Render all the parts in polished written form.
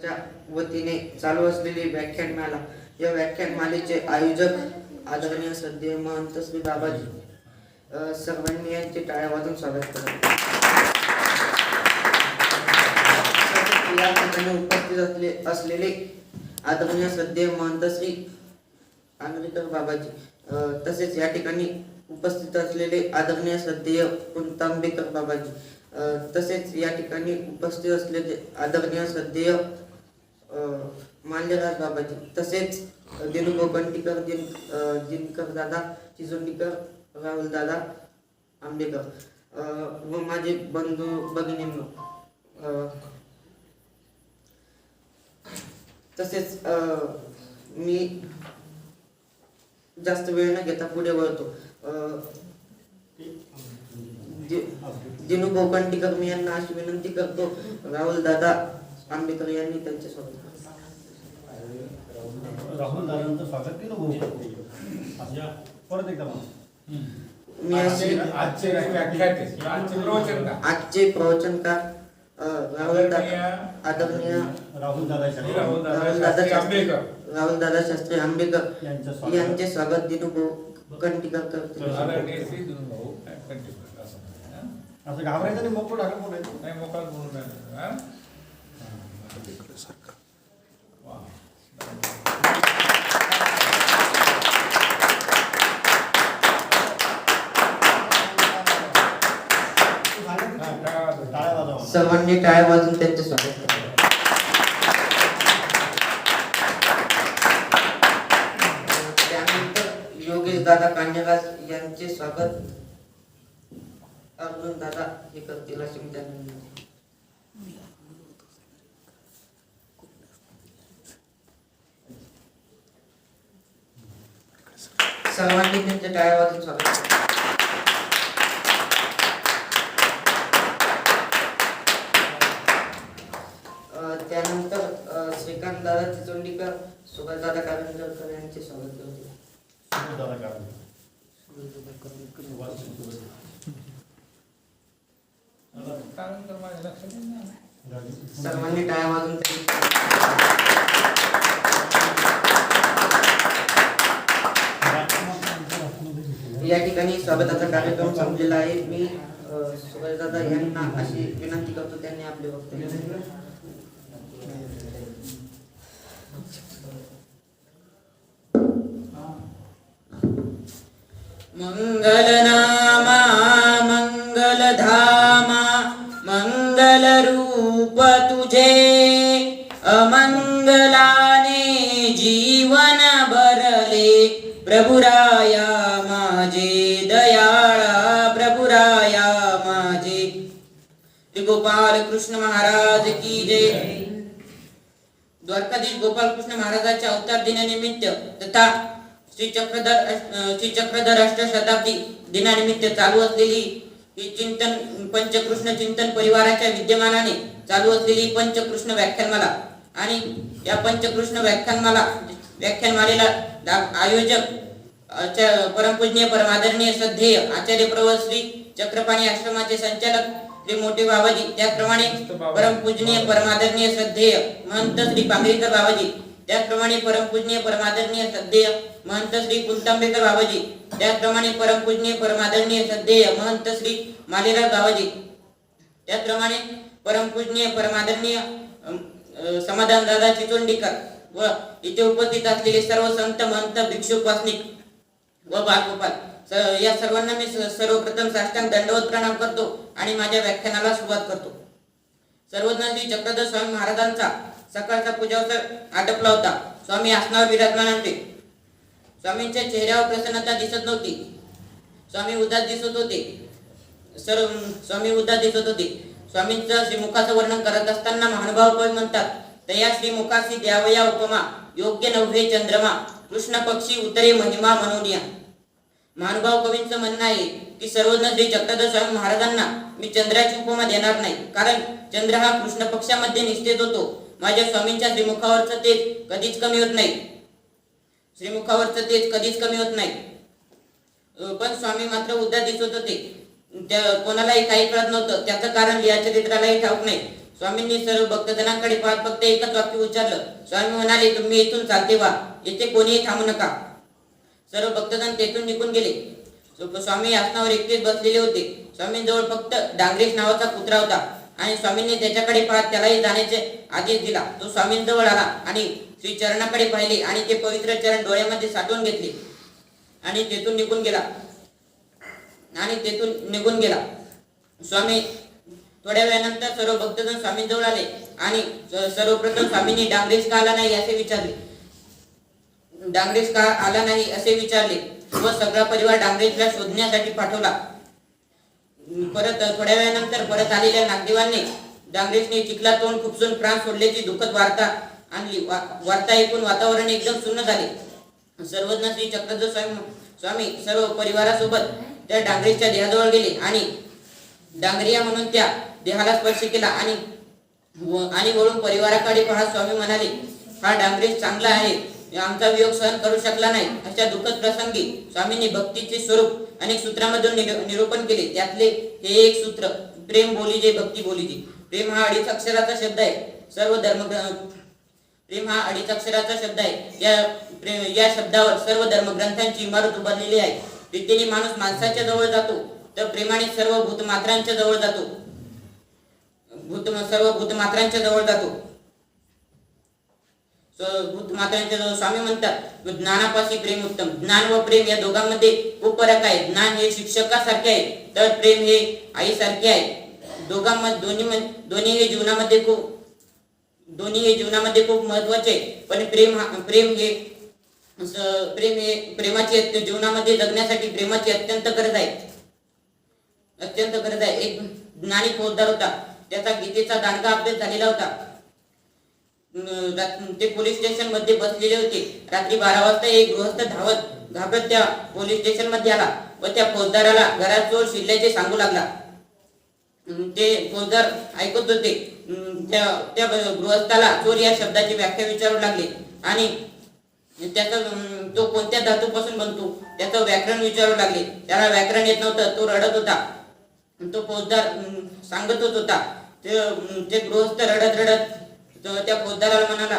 च्या वतीने चालू असलेली व्याख्यानमाला, या व्याख्यानमालेचे आयोजक आदरणीय श्रद्धेय महंत श्री बाबाजी, सर्वांनी यांचे टाळ्या वाजून स्वागत करतो. या ठिकाणी उपस्थित असलेले आदरणीय श्रद्धेय महंत श्री आंगणेकर बाबाजी, तसेच या ठिकाणी उपस्थित असलेले आदरणीय श्रद्धेय पुंतांबेकर बाबाजी, तसेच या ठिकाणी उपस्थित असलेले आदरणीय श्रद्धेय माल्यराज बाबाजी, तसेच दिनू कंटीकर, दिनकर दादा चिचोंडीकर, राहुल दादा आंबेकर व माझे बंधू भगिनींनो, तसेच मी जास्त वेळ न घेता पुढे वळतो. दिनू कंटीकर मी यांना अशी विनंती करतो, राहुल दादा आंबेकर यांनी त्यांचे स्वागत. राहुल दादांचं स्वागत केलं परत एकदा मी आजचे प्रवचनकार आदरणीय राहुल दादा शास्त्री आंबेकर यांचे स्वागत दिनू कंटीकर करते. असं घाबरायचं नाही, मोकळं टाका बोलायचं नाही, मोकळं बोलून सर्वांनी टाळ्या वाजून त्यांचे स्वागत करा. त्यानंतर योगेश दादा कांजराज यांचे स्वागत अर्जुन दादा हे करतील अशी मी त्यांना विनंती. सर्वांनी त्यांचे टाळ्या वाजून स्वागत करा. त्यानंतर श्रीकांत दादा चिचोंडीकर, सुभाष दादा कारंजकर यांचे स्वागत करतो. सर्वांनी टाळ्या वाजून या ठिकाणी स्वागताचा कार्यक्रम संपलेला आहे. मी सुभाष दादा यांना अशी विनंती करतो, त्यांनी आपले वक्तव्य. मंगलनामा मंगलधामा मंगल रूप तुझे, अमंगलाने जीवन भरले, प्रभुराया माझे दयाळा, प्रभुराया माझे. श्री गोपाल कृष्ण महाराज की जय. द्वारकाधीश गोपाल कृष्ण महाराजांच्या अवतार दिनानिमित्त तथा श्री चक्रधर अष्टशताब्दी दिनानिमित्त चालू असलेली ही चिंतन पंचकृष्ण चिंतन परिवाराच्या विद्यमानाने चालू असलेली पंचकृष्ण व्याख्यानमाला, आणि या पंचकृष्ण व्याख्यानमालेला आयोजक परमपूजनीय परमादरणीय श्रद्धेय आचार्य प्रवर श्री चक्रपाणी आश्रमाचे संचालक श्री मोठे बाबाजी, त्याचप्रमाणे परमपूजनीय परमादरणीय श्रद्धेय महंत श्री पांगरीकर बाबाजी, त्याचप्रमाणे परमपूजनीय परमादरणीय श्रद्धेय महंत श्री पुंतांबेकर बाबाजी, त्याचप्रमाणे परमपूजनीय परमादरणीय श्रद्धेय महंत श्री मालेराज बाबाजी, त्याचप्रमाणे परमपूजनीय परमादरणीय समाधान दादा चिचोंडीकर व इथे उपस्थित असलेले सर्व संत महंत भिक्षुक वासनिक व बालगोपाल, या सर्वांना मी सर्वप्रथम साष्टांग दंडवत प्रणाम करतो आणि माझ्या व्याख्यानाला सुरुवात करतो. सर्वज्ञ श्री चक्रधर स्वामी महाराजांचा सकाळचा पूजावसर आटपला होता. स्वामी आसनावर विराजमान होते. स्वामींच्या चेहऱ्यावर प्रसन्नता दिसत नव्हती. स्वामी उदास दिसत होते. स्वामींचं श्रीमुखाचं वर्णन करत असताना महानुभाव कवी म्हणतात, तया श्रीमुखासी द्यावया उपमा, योग्य नव्हे चंद्रमा, कृष्ण पक्षी उतरे महिमा मनोनिया. महानुभाव कवींचं म्हणणं आहे की सर्वज्ञ श्री चक्रधर स्वामी महाराजांना मी चंद्राची उपमा देणार नाही, कारण चंद्र हा कृष्ण पक्षामध्ये निश्चित होतो. माझ्या स्वामींच्या श्रीमुखावरचं तेज कधीच कमी होत नाही. पण स्वामी मात्र उदास दिसत होते. कोणालाही काही कळत नव्हतं. त्याचं कारण या चरित्रालाही ठाऊक नाही. स्वामींनी सर्व भक्तजनांकडे पाहत फक्त एकच वाक्य उच्चारलं. स्वामी म्हणाले, तुम्ही इथून चालते व्हा, येथे कोणीही थांबू नका. सर्व भक्तजन तेथून निघून गेले. स्वामी आसनावर एकटेच बसलेले होते. स्वामींजवळ फक्त डांगरेश नावाचा कुत्रा होता आणि स्वामींनी त्याच्याकडे पाहत त्यालाही जाण्याचे आदेश दिला. तो स्वामींजवळ आला आणि श्री चरणाकडे पाहिले आणि ते पवित्र चरण डोळ्यामध्ये साठवून घेतले आणि तेथून निघून गेला. स्वामी थोड्या वेळानंतर सर्व भक्तजन स्वामींजवळ आले आणि सर्वप्रथम स्वामींनी डांगरेश का आला नाही असे विचारले व सगळा परिवार डांगरेशला शोधण्यासाठी पाठवला. परत थोड्या वेळानंतर परत आलेल्या नागदेवांनी डांगरेशने चिखलात तोंड खुपसून प्राण सोडल्याची दुःखद वार्ता आणली. वार्ता ऐकून वातावरण एकदम सुन्न झाले. सर्वज्ञ श्री चक्रधर स्वामी सर्व परिवारासोबत त्या डांगरेशच्या देहाजवळ गेले आणि डांगरिया म्हणून त्या देहाला स्पर्श केला आणि वळून परिवाराकडे पाहत स्वामी म्हणाले, हा डांगरेश चांगला आहे, आमचा वियोग सहन करू शकला नाही. अशा दुःखद प्रसंगी स्वामींनी भक्तीचे स्वरूप अनेक सूत्रांमधून निरूपण केले. त्यातले हे एक सूत्र, प्रेम बोलीजे भक्ती बोलीजे. प्रेम हा अडीच अक्षराचा शब्द आहे. प्रेम हा अडीच अक्षराचा शब्द आहे. या शब्दावर सर्व धर्मग्रंथांची इमारत उभारलेली आहे. प्रीतीने माणूस माणसाच्या जवळ जातो तर प्रेमाने सर्व भूतमात्रांच्या जवळ जातो. स्वामी म्हणतात, ज्ञानापाशी प्रेम उत्तम. ज्ञान व प्रेम या दोघांमध्ये खूप फरक आहे. ज्ञान हे शिक्षकासारखे आहे तर प्रेम हे आईसारखे आहे. दोन्ही हे जीवनामध्ये खूप महत्वाचे आहे. पण प्रेम हे प्रेमाची जीवनामध्ये जगण्यासाठी प्रेमाची अत्यंत गरज आहे. एक ज्ञानी फौजदार होता. त्याचा गीतेचा दांडगा अभ्यास झालेला होता. ते पोलीस स्टेशन मध्ये बसलेले होते. रात्री 12 वाजता एक गृहस्थ घाबरत त्या पोलीस स्टेशन मध्ये आला व त्या फौजदाराला घरात चोर शिरल्याचे सांगू लागला. ते फौजदार ऐकत होते. त्या गृहस्थाला चोर या शब्दाची व्याख्या विचारू लागले आणि तो कोणत्या धातूपासून बनतो त्याचं व्याकरण विचारू लागले. त्याला व्याकरण येत नव्हतं. तो रडत होता. तो फौजदार सांगतच होता. ते गृहस्थ रडत त्या फौजदाराला म्हणाला,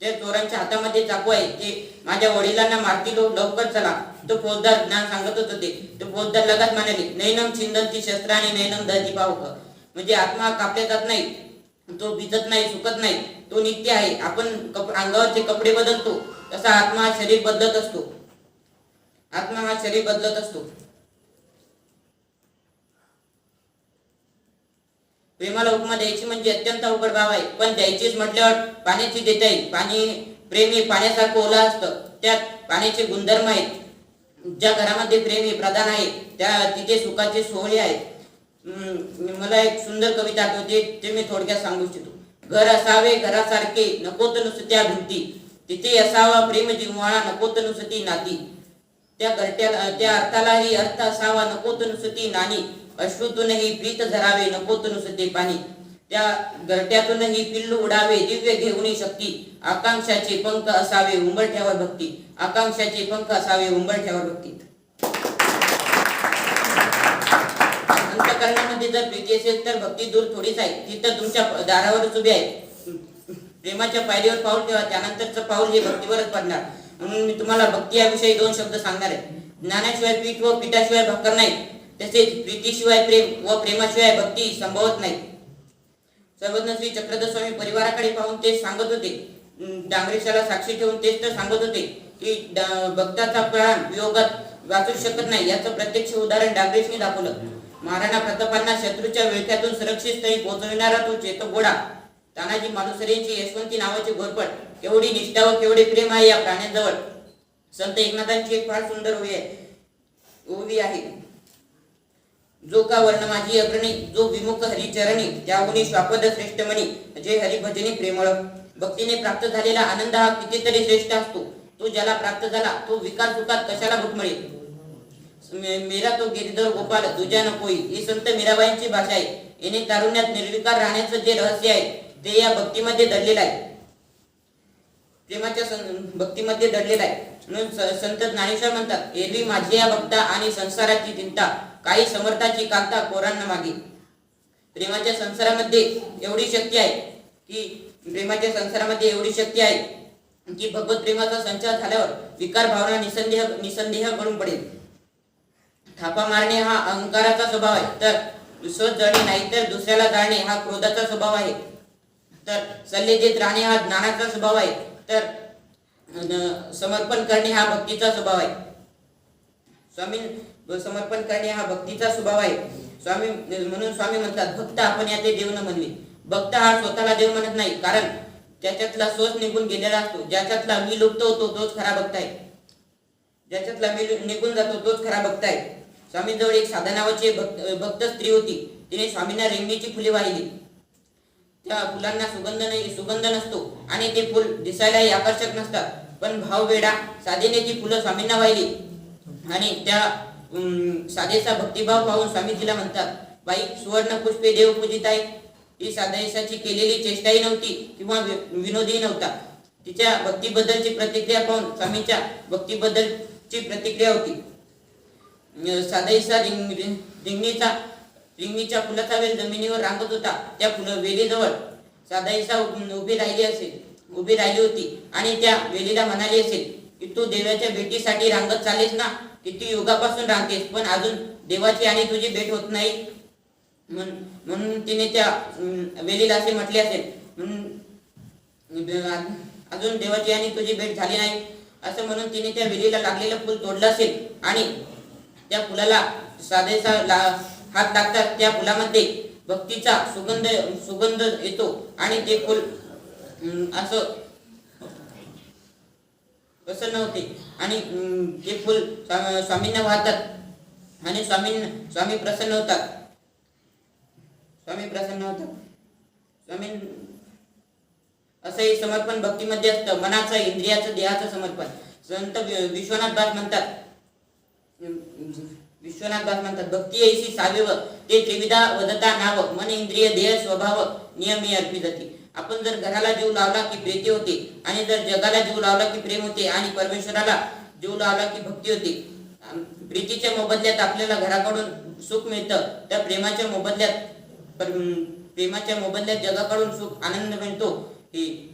त्या चोरांच्या हातामध्ये चाकू आहे, ते माझ्या वडिलांना मारतील, लवकर चला. तो फौजदार ज्ञान सांगतच होते. तो फौजदार लगेच म्हणाले, नैनम छिंदंती शस्त्राने नैनम दहती पावक. म्हणजे आत्मा कापल्या जात नाही, तो भिजत नाही, सुकत नाही, तो नित्य आहे. आपण अंगावरचे कपडे बदलतो तसा आत्मा हा शरीर बदलत असतो. प्रेमाला उपमा द्यायची म्हणजे अत्यंत अवघड बाब आहे. पण द्यायचीच म्हटल्यावर पाण्याची देता येईल. प्रेम हे पाण्यासारखं ओला असतं. त्यात पाण्याचे गुणधर्म आहेत. ज्या घरामध्ये प्रेम हे प्रधान आहे तिथे सुखाचे सोहळे आहेत. मला एक सुंदर कविता आठवते, ते मी थोडक्यात सांगू इच्छितो. घर असावे घरासारखे, नकोत नुसत्या भिंती, तिथे असावा प्रेम जिव्हाळा, नकोत नुसती नाती. त्या अर्थालाही अर्थ असावा, नकोत नुसती नाणी. अश्रूतूनही प्रीत झरावे, नकोत नुसते पाणी. त्या घरट्यातूनही पिल्लू उडावे, दिव्य घेऊन शक्ती. आकांक्षाचे पंख असावे उंबरठ्यावर भक्ती. अंतःकरणामध्ये जर प्रीती असेल तर भक्ती दूर थोडीच आहे, ती तर तुमच्या दारावरच उभी आहे. प्रेमाच्या पायरीवर पाऊल ठेवा, त्यानंतरचं पाऊल हे भक्तीवरच पडणार. म्हणून मी तुम्हाला भक्ती याविषयी 2 शब्द सांगणार आहे. ज्ञानाशिवाय पीठ व पीठाशिवाय भाकर नाही, तसेच प्रीतीशिवाय प्रेम व प्रेमाशिवाय भक्ती संभवत नाही. सर्वज्ञ श्री चक्रधर स्वामी परिवाराकडे पाहून तेच सांगत होते. डांगरेशाला साक्षी ठेवून तेच तर सांगत होते की भक्ताचा प्राण वियोगात वाचू शकत नाही. याचं प्रत्यक्ष उदाहरण डांगरेशने दाखवलं. महाराणा प्रतापांना शत्रूच्या विळख्यातून सुरक्षित स्थळी पोहोचविणारा तो चेतक-घोडा तानाजी मालुसरेंची यशवंती नावाचे घोरपड. केवढी निष्ठा व केवढे प्रेम आहे या प्राण्यांजवळ. संत एकनाथांची एक फार सुंदर ओवी आहे. जो का वर्ण माझी अग्रणी, जो विमुख हरिचरणी, त्याहुनी श्वापद श्रेष्ठ मणी, जे हरिभजनी प्रेमळ. भक्तीने प्राप्त झालेला आनंद हा कितीतरी श्रेष्ठ असतो. तो ज्याला प्राप्त झाला तो विकार सुखात कशाला घुटमळे. मेरा तो गिरधर गोपाल तुझ्या नकोई, ही संत मीराबाईंची भाषा आहे. येणे तारुण्यात निर्विकार राहण्याचं जे रहस्य आहे ते या भक्तीमध्ये दडलेलं आहे. प्रेमाच्या भक्तीमध्ये दडलेला आहे. म्हणून संत ज्ञानेश्वर म्हणतात, एरवी माझी या भक्ता आणि संसाराची चिंता, काही समर्थाची कांता कोरांना मागे. प्रेमाच्या संसारामध्ये एवढी शक्ती आहे की भगवत प्रेमाचा संचार झाल्यावर विकार भावना निसंदेह गळून पडेल. थापा मारणे हा अहंकाराचा स्वभाव आहे, तर स्वतः जळणे नाही तर दुसऱ्याला जाळणे हा क्रोधाचा स्वभाव आहे, तर सल्ले देत राहणे हा ज्ञानाचा स्वभाव आहे, तर समर्पण करणे हा भक्तीचा स्वभाव आहे. समर्पण करणे हा भक्तीचा स्वभाव आहे. म्हणून स्वामी म्हणतात, भक्त आपण याचे देव न म्हणले. भक्त हा स्वतःला देव म्हणत नाही, कारण त्याच्यातला स्वच निघून गेलेला असतो. ज्याच्यातला मी लुप्त होतो तोच खरा भक्त आहे. ज्याच्यातला मी निघून जातो तोच खरा भक्त आहे. स्वामींजवळ एक साधा नावाची भक्त स्त्री होती. तिने स्वामींना रेंगणीची फुले वाहिली. त्या फुलांना सुगंध नसतो आणि ते फुल दिसायलाही आकर्षक नसतात, पण भाव वेडा साधेने ती फुलं स्वामींना वाहिली आणि त्या साधेचा भक्तिभाव पाहून स्वामी तिला म्हणतात, बाई, सुवर्ण पुष्पे देव पूजित आहे. ही साधेसाची केलेली चेष्टाही नव्हती किंवा विनोदही नव्हता. तिच्या भक्तीबद्दलची प्रतिक्रिया पाहून स्वामींच्या भक्तीबद्दलची प्रतिक्रिया होती. साधेसा रिंगणीच्या फुलाचा वेल जमिनीवर रांगत होता. त्या वेलीजवळ साधेसा उभी राहिली होती आणि त्या वेलीला म्हणाली असेल की तू देवाच्या भेटीसाठी रांगत चालेस ना, किती युगापासून रांगतेस, पण अजून देवाची आणि तुझी भेट होत नाही. म्हणून तिने त्या वेलीला असे म्हटले असेल, अजून देवाची आणि तुझी भेट झाली नाही असं म्हणून तिने त्या वेलीला लागलेलं फुल तोडलं असेल आणि त्या फुलाला साधेसा हात लागतात. त्या फुलामध्ये भक्तीचा सुगंध येतो आणि ते फुल असं प्रसन्न होते आणि ते फुल स्वामींना वाहतात आणि स्वामी प्रसन्न होतात. स्वामी असंही समर्पण भक्तीमध्ये असतं. मनाचं, इंद्रियाचं, देहाचं समर्पण. संत विश्वनाथ दास म्हणतात, भक्ती ऐशी सावेव ते त्रिविधा वदता नाव, मन इंद्रिय देह स्वभाव नियमी अर्पितती. आपण जर घराला जीव लावला की प्रीती होते आणि जर जगाला जीव लावला की प्रेम होते आणि परमेश्वराला जीव लावला की भक्ती होते. प्रीतीच्या मोबदल्यात आपल्याला घराकडून सुख मिळतं, तर प्रेमाच्या मोबदल्यात जगाकडून सुख आनंद मिळतो.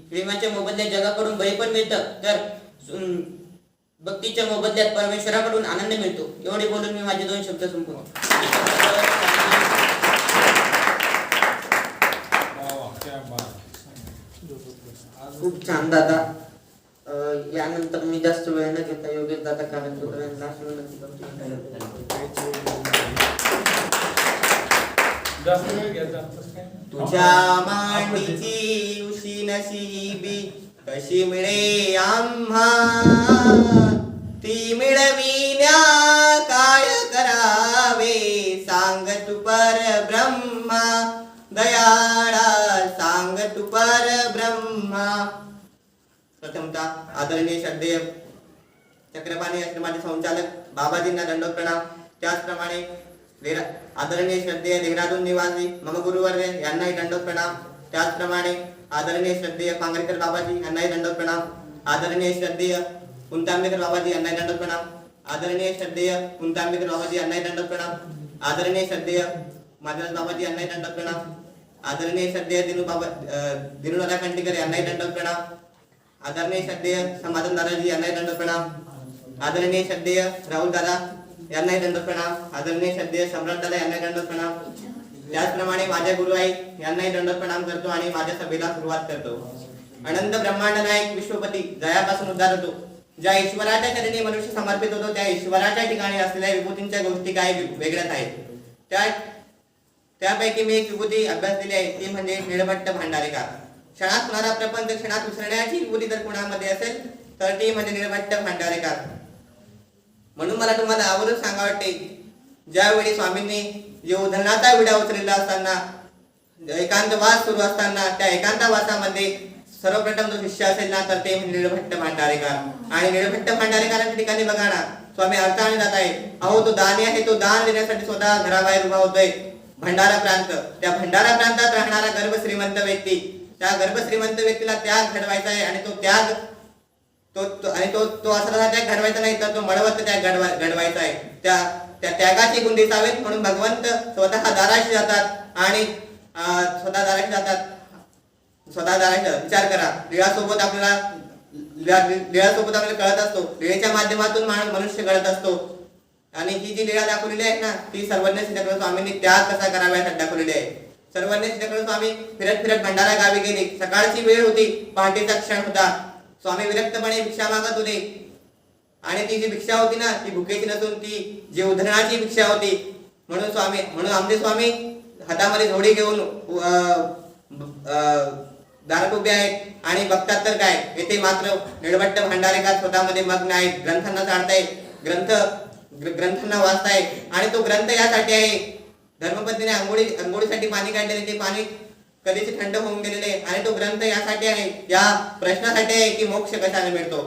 प्रेमाच्या मोबदल्यात जगाकडून बळी पण मिळतं, तर भक्तीच्या मोबदल्यात परमेश्वराकडून आनंद मिळतो. एवढे बोलून मी माझे 2 शब्द संपवतो. खूप छान दादा. यानंतर मी जास्त वेळ न घेता योगेश दादा कारणपूर यांना विनंती करतो. तुझ्या मांडीची उशी नशिबी कशी मिळे आम्हा, ती मिळविण्या काय करावे सांग तू परब्रह्मा. दयाळा सांग तू परब्रह्मा. प्रथमतः आदरणीय श्रद्धेय चक्रपाणी आश्रमाचे संचालक बाबाजींना दंडोत प्रणाम. त्याचप्रमाणे आदरणीय श्रद्धेय देहरादून निवासी मम गुरुवर्य यांनाही दंडोत प्रणाम. त्याचप्रमाणे आदरणीय श्रद्धेय पांगरेकर बाबाजी यांनाही दंडोत प्रणाम. आदरणीय श्रद्धेय कुंतांबेकर बाबाजी यांनाही दंडोत प्रणाम. आदरणीय श्रद्धेय कुंतांबेकर बाबाजी यांनाही दंडोत प्रणाम. आदरणीय श्रद्धेय माधवराज बाबाजी यांनाही दंडोत प्रणाम. आदरणीय श्रद्धेय दिनूदादा खंडेकर यांनाही दंडोत प्रणाम. आदरणीय श्रद्धेय समाधान दादाजी यांनाही दंडोत प्रणाम. आदरणीय श्रद्धेय राहुल दादा यांनाही दंडोत प्रणाम. आदरणीय श्रद्धेय सम्राट दादा यांनाही दंडोत प्रणाम. त्याचप्रमाणे माझे गुरु आई यांनाही दंडोत प्रणाम करतो आणि माझ्या सभेला सुरुवात करतो. अनंत ब्रह्मांड नायक विश्वपती जयापासून उद्धार होतो. ज्या ईश्वराच्या चरणी मनुष्य समर्पित होतो त्या ईश्वराच्या ठिकाणी असलेल्या विभूतींच्या गोष्टी काही वेगळ्याच आहेत. त्यापैकी मी एक विभूती अभ्यासलेली आहे, ती म्हणजे निळभट्ट भांडारेकार. क्षणात होणारा प्रपंच क्षणात विसरण्याची विभूती जर कुणामध्ये असेल तर ती म्हणजे निळभट्ट भांडारेकार. म्हणून मला तुम्हाला आवर्जून सांगा वाटते, ज्यावेळी स्वामींनी जे उधरणाचा विडा उचललेला असताना एकांतवास सुरू असताना त्या एकांतवासामध्ये सर्वप्रथम जो शिष्य असेल ना तर ते निळभट्ट भांडारेकर. आणि निळभट्ट भांडारेकरांच्या ठिकाणी बघा ना स्वामी अर्थाने जात आहे. अहो तो दानी आहे, तो दान देण्यासाठी स्वतः घराबाहेर उभा होतोय. भंडारा प्रांत, त्या भंडारा प्रांतात राहणारा गर्भ श्रीमंत व्यक्ती, त्या गर्भ श्रीमंत व्यक्तीला त्याग घडवायचा आहे आणि तो त्याग तो असा त्याग घडवायचा नाही तर तो मळवत त्याग घडवायचा आहे. त्या त्यागाची गुण दिसावेत म्हणून भगवंत स्वतः दाराशी जातात आणि स्वतः दाराशी जातात, स्वतः दाराशी विचार करा. लीळासोबत आपल्याला कळत असतो, लीळेच्या माध्यमातून मनुष्य कळत असतो. आणि ही जी लीळा दाखवलेली आहे ना, ती सर्वज्ञ सिद्धेश्वर स्वामींनी त्याग कसा करावा यासाठी दाखवलेली आहे. सर्वज्ञ सिद्धेश्वर स्वामी फिरत फिरत भंडारा गावी गेले. सकाळची वेळ होती, पहाटेचा क्षण होता. स्वामी विरक्तपणे भिक्षा मागत होते. आणि ती जी भिक्षा होती ना, ती भुकेची नसून ती जी उधरणाची भिक्षा होती. म्हणून आमचे स्वामी हातामध्ये झोडी घेऊन दारात उभे आहेत आणि बघतात तर काय, येथे मात्र निळवट्ट भांडारेकार स्वतःमध्ये मग्न आहेत. ग्रंथांना चाळतायत, ग्रंथांना वाचतायत. आणि तो ग्रंथ यासाठी आहे, धर्मपत्नीने अंघोळीसाठी पाणी काढलेले, ते पाणी कधीच थंड होऊन गेलेले. आणि तो ग्रंथ यासाठी आहे, या प्रश्नासाठी आहे की मोक्ष कशाने मिळतो.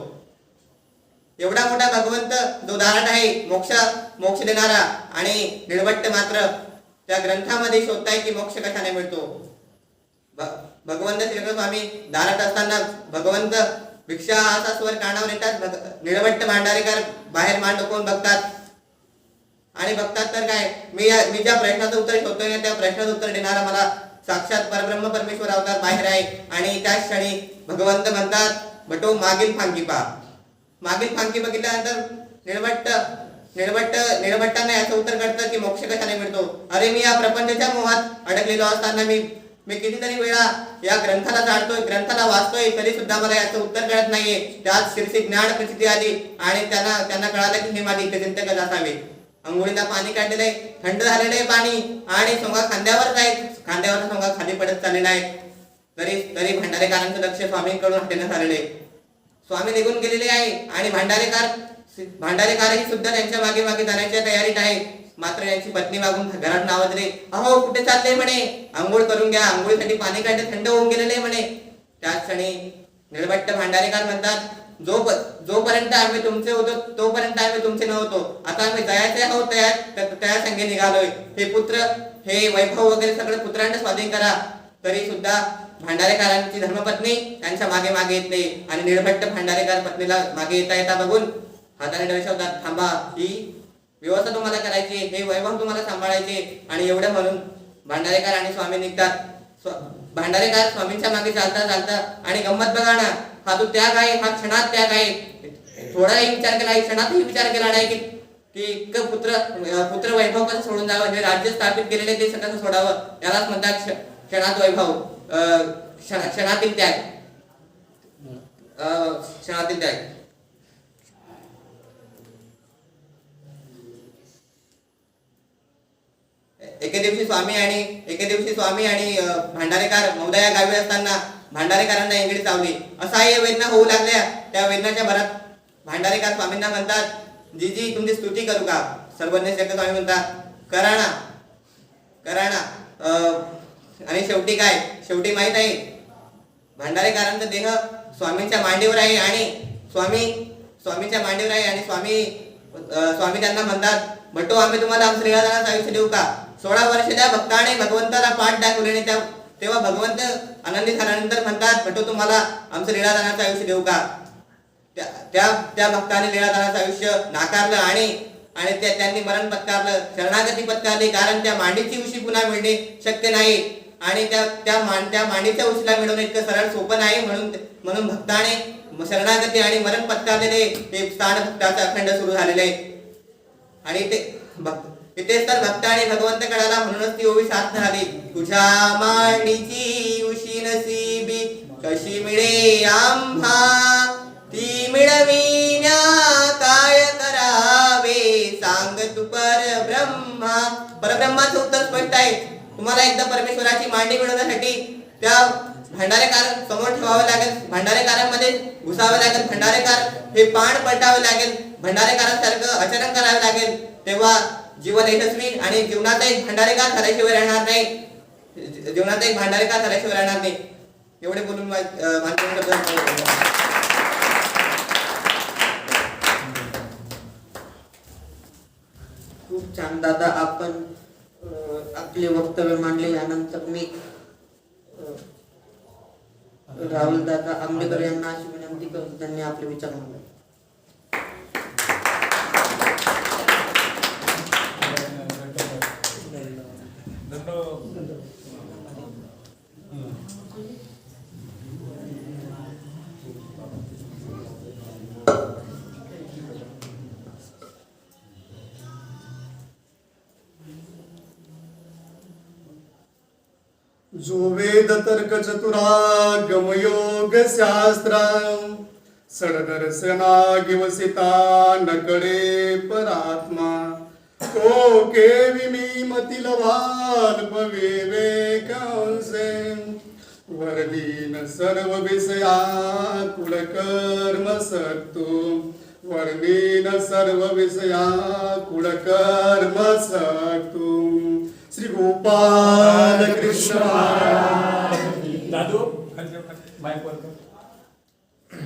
एवढा मोठा भगवंत जो दारात आहे, मोक्ष देणारा, आणि निळवट्ट मात्र त्या ग्रंथामध्ये शोधताय की मोक्ष कशाने मिळतो. भगवंत श्रीकृष्ण स्वामी दारात असताना भगवंत भिक्षा असा स्वर कानावर येतात. निळवट्ट भांडारेकर बाहेर मान डोकावून बघतात आणि बघतात तर काय, मी ज्या प्रश्नाचं उत्तर शोधतोय ना, त्या प्रश्नाचं उत्तर देणारा मला साक्षात परब्रह्म परमेश्वर अवतार बाहेर आहे. आणि त्याच क्षणी भगवंत म्हणतात, बटो मागील फांकी पहा. मागील फांकी बघितल्यानंतर निळवट्टांना याचं उत्तर कळतं की मोक्ष कशाने मिळतो. अरे, मी या प्रपंचाच्या मोहात अडकलेलो असताना मी कितीतरी वेळा या ग्रंथाला जाणतोय, ग्रंथाला वाचतोय, तरी सुद्धा मला याचं उत्तर कळत नाहीये. त्यात शिरसी ज्ञान प्रसिद्धी आली आणि त्यांना कळालं की हे माझे इष्टचिंतकच असावे. अंघोळीला पाणी काढलेलं आहे, थंड झालेलं आहे पाणी, आणि सोंगा खांद्यावर सोंगा खाली पडत चाललेला आहे. तरी भंडारेकरांचं लक्ष स्वामींकडून हटण्यात आलेले आहे. स्वामी निघून गेलेले आहे आणि भांडारेकारही सुद्धा त्यांच्या मागे मागे जाण्याच्या तयारीत आहे. मात्र यांची पत्नी मागून घरात नावाजले, अहो कुठे चालले म्हणे, आंघोळ करून घ्या, आंघोळीसाठी पाणी काढले, थंड होऊन गेलेले म्हणे. त्याच क्षणी निळवट्ट भांडारेकार म्हणतात, जोपर्यंत आम्ही तुमचे होतो तोपर्यंत आम्ही तुमचे नव्हतो. आता आम्ही जायचे आहोत, त्या संगे निघालोय. हे वैभव वगैरे सगळं पुत्रांना स्वाधीन करा. तरी सुद्धा भांडारेकरांची धर्मपत्नी त्यांच्या मागे मागे येत नाही. आणि निळभट्ट भांडारेकर पत्नीला मागे येता बघून हाताने दर्शवतात, थांबा, ही व्यवस्था तुम्हाला करायची, हे वैभव तुम्हाला सांभाळायचे. आणि एवढं म्हणून भांडारेकर आणि स्वामी निघतात. भांडारेकर स्वामींच्या मागे चालता आणि गंमत बघा ना, हा तो त्याग आहे, हा क्षणात त्याग आहे. थोडाही विचार केला, क्षणातही विचार केला नाही की पुत्र वैभव कसं सोडून जावं, हे राज्य स्थापित केलेले ते कसं सोडावं. यालाच म्हणतात क्षणात वैभव, क्षणातील त्याग. एके दिवशी स्वामी आणि भांडारेकर मौदया गावी असताना भांडारेकरांना इंगडी चावली. असाह्य वेदना होऊ लागल्या. त्या वेदनाच्या भरात भांडारेकर स्वामींना म्हणतात, जीजी तुमची स्तुती करू का. सर्वज्ञ स्वामी म्हणतात, करा ना. आणि शेवटी माहित आहे, भांडारेकरांचा देह स्वामींच्या मांडीवर आहे आणि स्वामीच्या मांडीवर आहे. आणि स्वामी त्यांना म्हणतात, भटो आम्ही तुम्हाला आमचं निराधाराचं आयुष्य देऊ का. 16 वर्ष त्या भक्ताने भगवंताला पाठ दाखवले. तेव्हा भगवंत आनंदी झाल्यानंतर म्हणतात, भटो तुम्हाला आमचं निराधाराचं आयुष्य देऊ का. त्या भक्ताने निराधाराचं आयुष्य नाकारलं आणि त्यांनी मरण पत्कारलं, शरणागती पत्कारली. कारण त्या मांडीची उशी पुन्हा मिळणे शक्य नाही. आणि त्या मांडीच्या उशीला मिळवणं इतकं सरळ सोपं नाही. म्हणून भक्ताने शरणागती आणि मरण पत्कारलेले ते स्थान भक्ताचं अखंड सुरू झालेले. आणि इथेच तर भक्त आणि भगवंत कळाला. म्हणूनच ती ओवी सार्थ झाली. तुझ्या मांडीची उशी नसीबी कशी मिळे आम्हा, ती मिळविण्या काय करावे सांग तू परब्रह्मा. परब्रह्माचं उत्तर स्पष्ट आहे. तुम्हाला एकदा परमेश्वराची मांडी मिळवण्यासाठी त्या भंडारेकार समोर ठेवावे लागेल, भंडारेकारांमध्ये घुसावे लागेल, भंडारेकार हे पाण पलटावे लागेल, भंडारेकारांसारखं आचरण करावे लागेल. तेव्हा जीवन यशस्वी आणि जीवनाचा एक भांडारेकार झाल्याशिवाय राहणार नाही. एवढे बोलून खूप छान दादा, आपण आपले वक्तव्य मांडले. यानंतर मी राहुल दादा आंबेकर यांना अशी विनंती करतो, त्यांनी आपले विचार मांडले. जो वेद तर्क चतुरागम योग शास्त्र सडदर्शना गिवसिता नकडे परात्मा ओ केवी मी मतील वाल्प विवेकांसे वर्णीन सर्व विषया कुळकर्म सक्तू वर्णीन सर्व विषया कुळकर्म सक्तू श्री गोपाल कृष्ण महाराज. दादू माईक वर कर.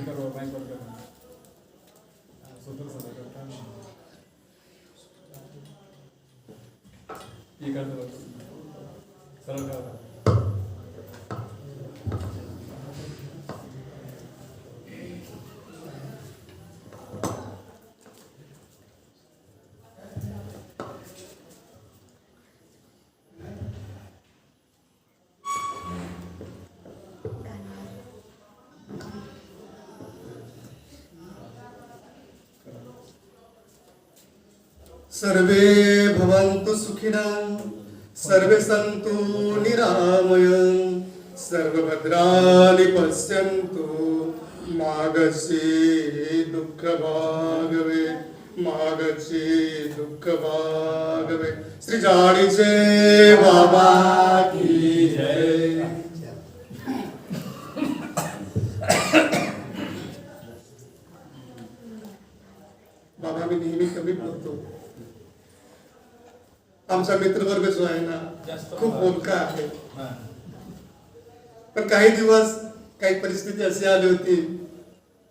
बरोबर माईक वर कर. सुंदर सगळं करता. हे करतो सरळ करा. सर्वे भवन्तु सुखिनः सर्वे सन्तु निरामयम् सर्वभद्राणि पश्यन्तु मा कश्चित् दुःखभाग्भवेत् मा कश्चित् दुःखभाग्भवेत्. श्री जाडीचे बाबा की जय. बाबा मी नेहमी कमी बोलतो. आमचा मित्रवर्ग जो आहे ना खूप बोलका आहे. पण काही दिवस काही परिस्थिती अशी आली होती,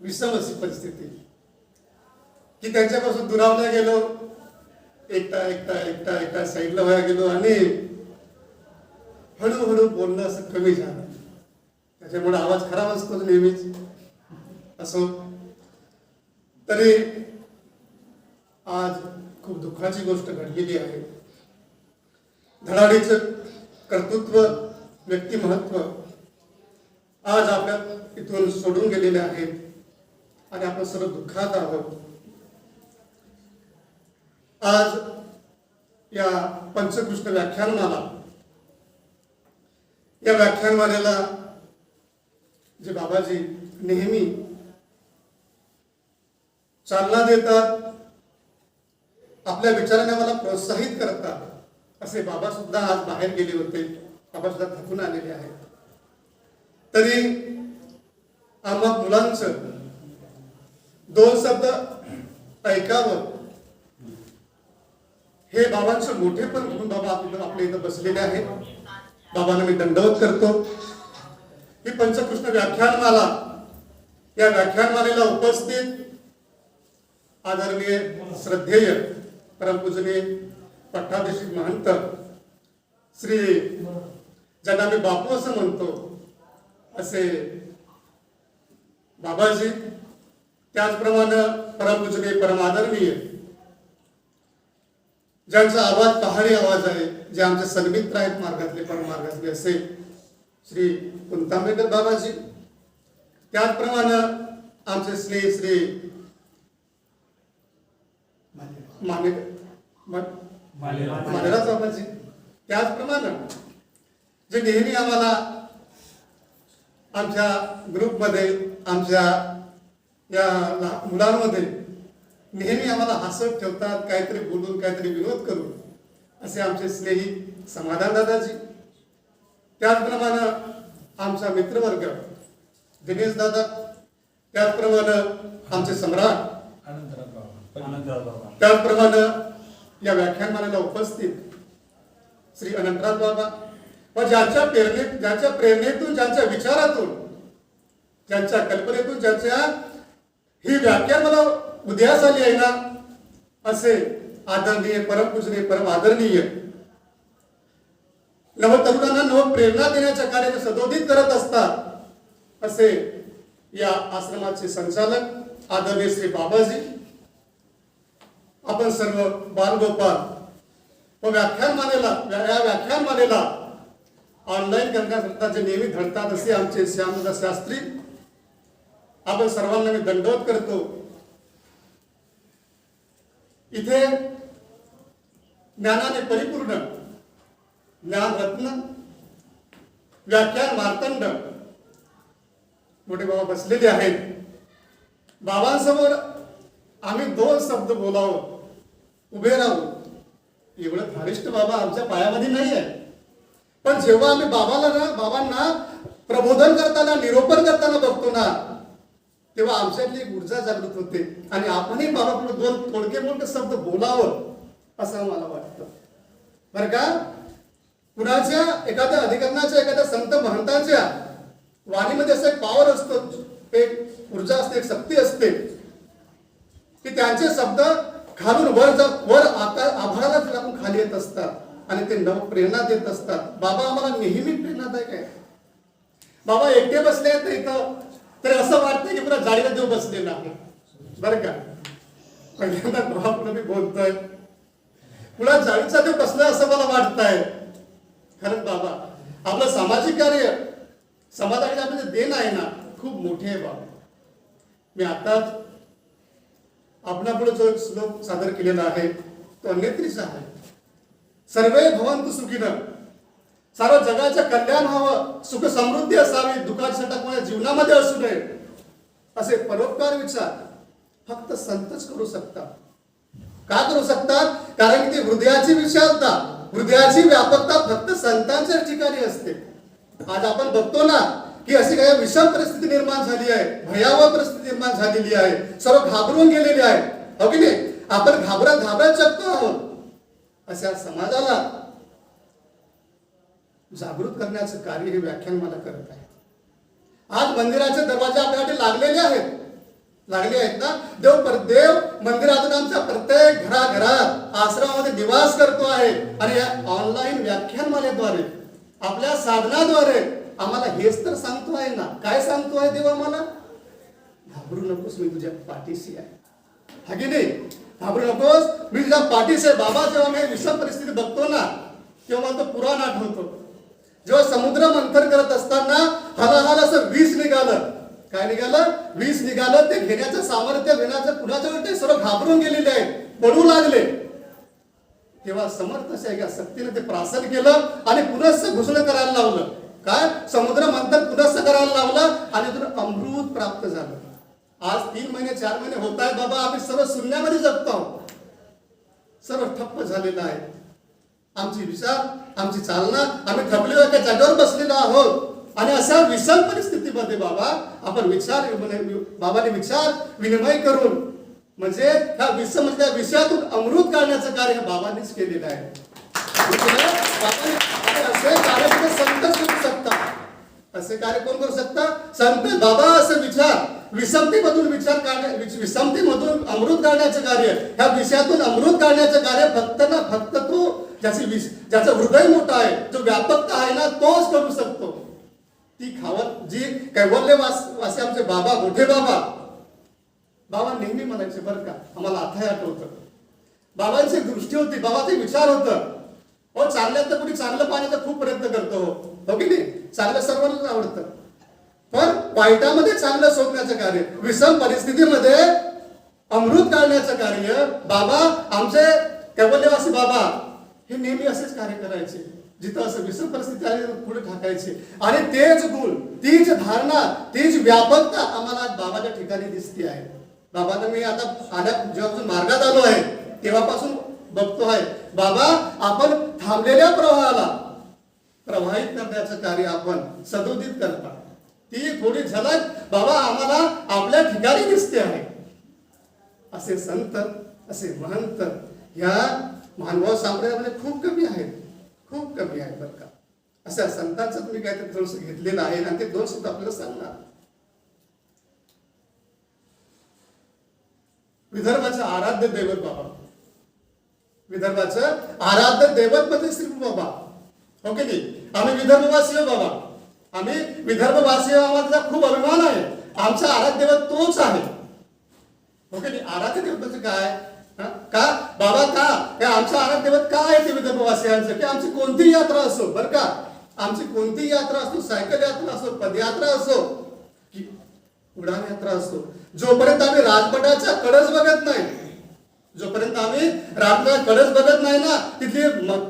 विषम अशी परिस्थिती, की त्यांच्यापासून दुरावला गेलो. एकटा एकटा एकटा एकटा साईडला व्हायला गेलो आणि हळूहळू बोलणं असं कमी झालं. त्याच्यामुळे आवाज खराब असतो नेहमीच. असो तरी आज खूप दुःखाची गोष्ट घडलेली आहे. धडाडीचं कर्तृत्व व्यक्तिमत्व आज आपल्या इथून सोडून गेलेले आहेत आणि आपण सर्व दुःखात आहोत. आज या पंचकृष्ण व्याख्यानमाला या व्याख्यानमालेला जे बाबाजी नेहमी चालना देतात, आपल्या विचाराने मला प्रोत्साहित करतात, असे बाबा सुद्धा आज बाहेर गेले होते. बाबा सुद्धा थकून आलेले आहेत. तरी आम्हा मुलांचं दोन शब्द ऐकावं हे बाबांचं मोठेपण म्हणून बाबा आपल्या इथं बसलेले आहेत. बाबांना मी दंडवत करतो. ही पंचकृष्ण व्याख्यानमाला, या व्याख्यानमालेला उपस्थित आदरणीय श्रद्धेय परमपूजनीय पट्टाभिषेक महंत श्री, ज्यांना मी बापू असं म्हणतो, असे बाबाजी, त्याचप्रमाणे परमपूजनीय परमादरणीय ज्यांचा आवाज पहाडी आवाज आहे, जे आमचे सन्मित्र आहेत मार्गातले परमार्गातले, असे श्री कुंतांबेकर बाबाजी, त्याचप्रमाणे आमचे स्नेह श्री मालेराज बाबाजी, त्याचप्रमाणे जे नेहमी आम्हाला आमच्या ग्रुपमध्ये, आमच्या या मुलांमध्ये नेहमी आम्हाला हसत ठेवतात, काहीतरी बोलून काहीतरी विरोध करून, असे आमचे स्नेही समाधान दादाजी, त्याचप्रमाणे आमचा मित्रवर्ग दिनेश दादा, त्याचप्रमाणे आमचे सम्राट, त्याचप्रमाणे या व्याख्यानमालेला उपस्थित श्री अनंतराज बाबा, व ज्यांच्या प्रेरणेतून, ज्यांच्या विचारातून, ज्यांच्या कल्पनेतून, ज्यांच्या ही व्याख्यान मला उदयास आली आहे ना, असे आदरणीय परमपूजनीय परम आदरणीय नवतरुणांना नव प्रेरणा देण्याच्या कार्याने सदोदित करत असतात, असे या आश्रमाचे संचालक आदरणीय श्री बाबाजी, आपण सर्व बालगोपाल व या व्याख्यानमालेला ऑनलाईन करण्याकरता जे नेहमी धडतात, असे आमचे श्यामदास शास्त्री, आपण सर्वांना मी दंडवत करतो. इथे ज्ञानाने परिपूर्ण ज्ञानरत्न व्याख्यान मार्तंड मोठे बाबा बसलेले आहेत. बाबांसमोर आम्ही 2 शब्द बोलावं, उभे राहू. एवढं धारिष्ट बाबा आमच्या पायामध्ये नाही आहे. पण जेव्हा आम्ही बाबांना प्रबोधन करताना, निरोपण करताना बघतो ना, तेव्हा आमच्यातली एक ऊर्जा जागृत होते आणि आपणही बाबापुढे 2 थोडके शब्द बोलावं असं मला वाटतं. बरं का, कुणाच्या एखाद्या अधिकरणाच्या, एखाद्या संत महंतांच्या वाणीमध्ये असं एक पॉवर असतो, एक ऊर्जा असते, एक शक्ती असते की त्यांचे शब्द खालून वर आभाळाला लागून खाली येत असतात आणि ते नव प्रेरणा देत असतात. बाबा आम्हाला नेहमी प्रेरणादायक आहे. बाबा एकटे बसले आहेत इथं तर असं वाटतं की पुन्हा जाळीला देव बसलेला आहे. बरं का, पहिल्यांदा बाबा मी बोलतोय, पुन्हा जाळीचा देव बसला असं मला वाटतंय. खरंच बाबा आपलं सामाजिक कार्य, समाजाकडे आपलं जे देण आहे ना, खूप मोठे आहे बाबा. मी आताच आपणापुढे जो एक श्लोक सादर केलेला आहे तो अन्यत्रीचा आहे. सर्वे भवन्तु सुखिनः, सर्व जगाचं कल्याण व्हावं, सुख समृद्धी असावी, दुःखाची सटा कोणा जीवनामध्ये असू नये, असे परोपकार विचार फक्त संतच करू शकतात. का करू शकतात? कारण की हृदयाची विशालता, हृदयाची व्यापकता फक्त संतांच्या ठिकाणी असते. आज आपण बघतो ना की अशी काही विषम परिस्थिती निर्माण झाली आहे, भयावह परिस्थिती निर्माण झालेली आहे, सर्व घाबरून गेलेले आहे, हो की नाही? आपण घाबरत जगतो आहोत. अशा समाजाला जागृत करण्याचं कार्य हे व्याख्यान मला करत आहे. आज मंदिराचे दरवाजे आपल्यासाठी लागलेले आहेत ना. देव मंदिरातून आमच्या प्रत्येक घराघरात, आश्रमामध्ये निवास करतो आहे आणि या ऑनलाईन व्याख्यानमालेद्वारे, आपल्या साधनाद्वारे आम्हाला हेच तर सांगतो आहे ना. काय सांगतो आहे देव आम्हाला? घाबरू नकोस, मी तुझ्या पाठीशी आहे. हा की नाही? घाबरू नकोस, मी तुझ्या पाठीशी आहे. बाबा जेव्हा मी विषम परिस्थिती बघतो ना, तेव्हा मला तो पुराण आठवतो. जेव्हा समुद्र मंथन करत असताना हलाहल असं विष निघालं. काय निघालं? विष निघालं. ते घेण्याचं सामर्थ्य घेण्याचं कुणाच्या ते सर्व घाबरून गेलेले आहेत, पडू लागले. तेव्हा समर्थ अशा शक्तीने ते प्रासन केलं आणि पुनश्च घोषणा करायला लावलं. काय? समुद्र मंथन पुनश्च करायला लावलं आणि तुला अमृत प्राप्त झालं. आज 3 महिने 4 महिने होत आहेत बाबा, आम्ही सर्व शून्यामध्ये जगतो आहोत. सर्व ठप्प झालेलं आहे. आमची विचार, आमची चालना, आम्ही थकलेलो एका जागेवर बसलेलो आहोत. आणि अशा विषम परिस्थितीमध्ये बाबा आपण बाबाने विचार विनिमय करून म्हणजे ह्या विषयातून अमृत काढण्याचं कार्य बाबांनीच केलेलं आहे. असे कार्य संतच करू शकतात. असे कार्य कोण करू शकतात? संत. बाबा असे विचार विषमतेमधून विषमतेमधून अमृत काढण्याचं कार्य, ह्या विषयातून अमृत काढण्याचं कार्य फक्त तो ज्याचं हृदय मोठं आहे, जो व्यापकता आहे ना, तोच करू शकतो. ती खावत जी कैवल्यवासी आमचे बाबा, मोठे बाबा नेहमी म्हणायचे बरं का, आम्हाला आता आठवतं. बाबांची दृष्टी होती, बाबाचे विचार होतं. हो, चांगल्यात तर कुणी चांगलं पाण्याचा खूप प्रयत्न करतो, हो की नाही? चांगलं सर्वांनाच आवडतं. पण वाईटामध्ये चांगलं शोधण्याचं कार्य, विषम परिस्थितीमध्ये अमृत काढण्याचं कार्य बाबा, आमचे कैवल्यवासी बाबा हे नेहमी असेच कार्य करायचे. जिथं असं विषम परिस्थिती आली पुढे टाकायचे. आणि तेच गुण, तीच धारणा, तीच व्यापकता आम्हाला बाबाच्या ठिकाणी दिसते आहे. बाबांना मी आता जेव्हापासून मार्गात आलो आहे तेव्हापासून बघतो आहे, बाबा आपण थांबलेल्या प्रवाहाला प्रवाहित करण्याचं कार्य आपण सदोदित करता. ती थोडी झलक बाबा आम्हाला आपल्या ठिकाणी दिसते आहे. असे संत, असे महंत ह्या मानव संप्रदायामध्ये खूप कमी आहेत, खूप कमी आहेत बरं का. अशा संतांचं तुम्ही काहीतरी थोडंसं घेतलेलं आहे आणि ते 2 शब्द आपल्याला सांगणार. विदर्भाचं आराध्य दैवत बाबा, विदर्भाचं आराध्य दैवत म्हणजे श्री बाबा, हो की नाही? आम्ही विदर्भवासी हो बाबा, आम्ही विदर्भवासी हो, आम्हाला खूप अभिमान आहे. आमचा आराध्य दैवत तोच आहे, हो की नाही? आराध्य दैवत म्हणजे काय? का बाबा? का आमचं आराध्य दैवत का आहे ते विदर्भवासियांचं? की आमची कोणतीही यात्रा असो बरं का, आमची कोणतीही यात्रा असो, सायकल यात्रा असो, पदयात्रा असो की उडान यात्रा असो, जोपर्यंत आम्ही राजमठाचा कळस बघत नाही, जोपर्यंत आम्ही रातला कळस बघत नाही ना, तिथली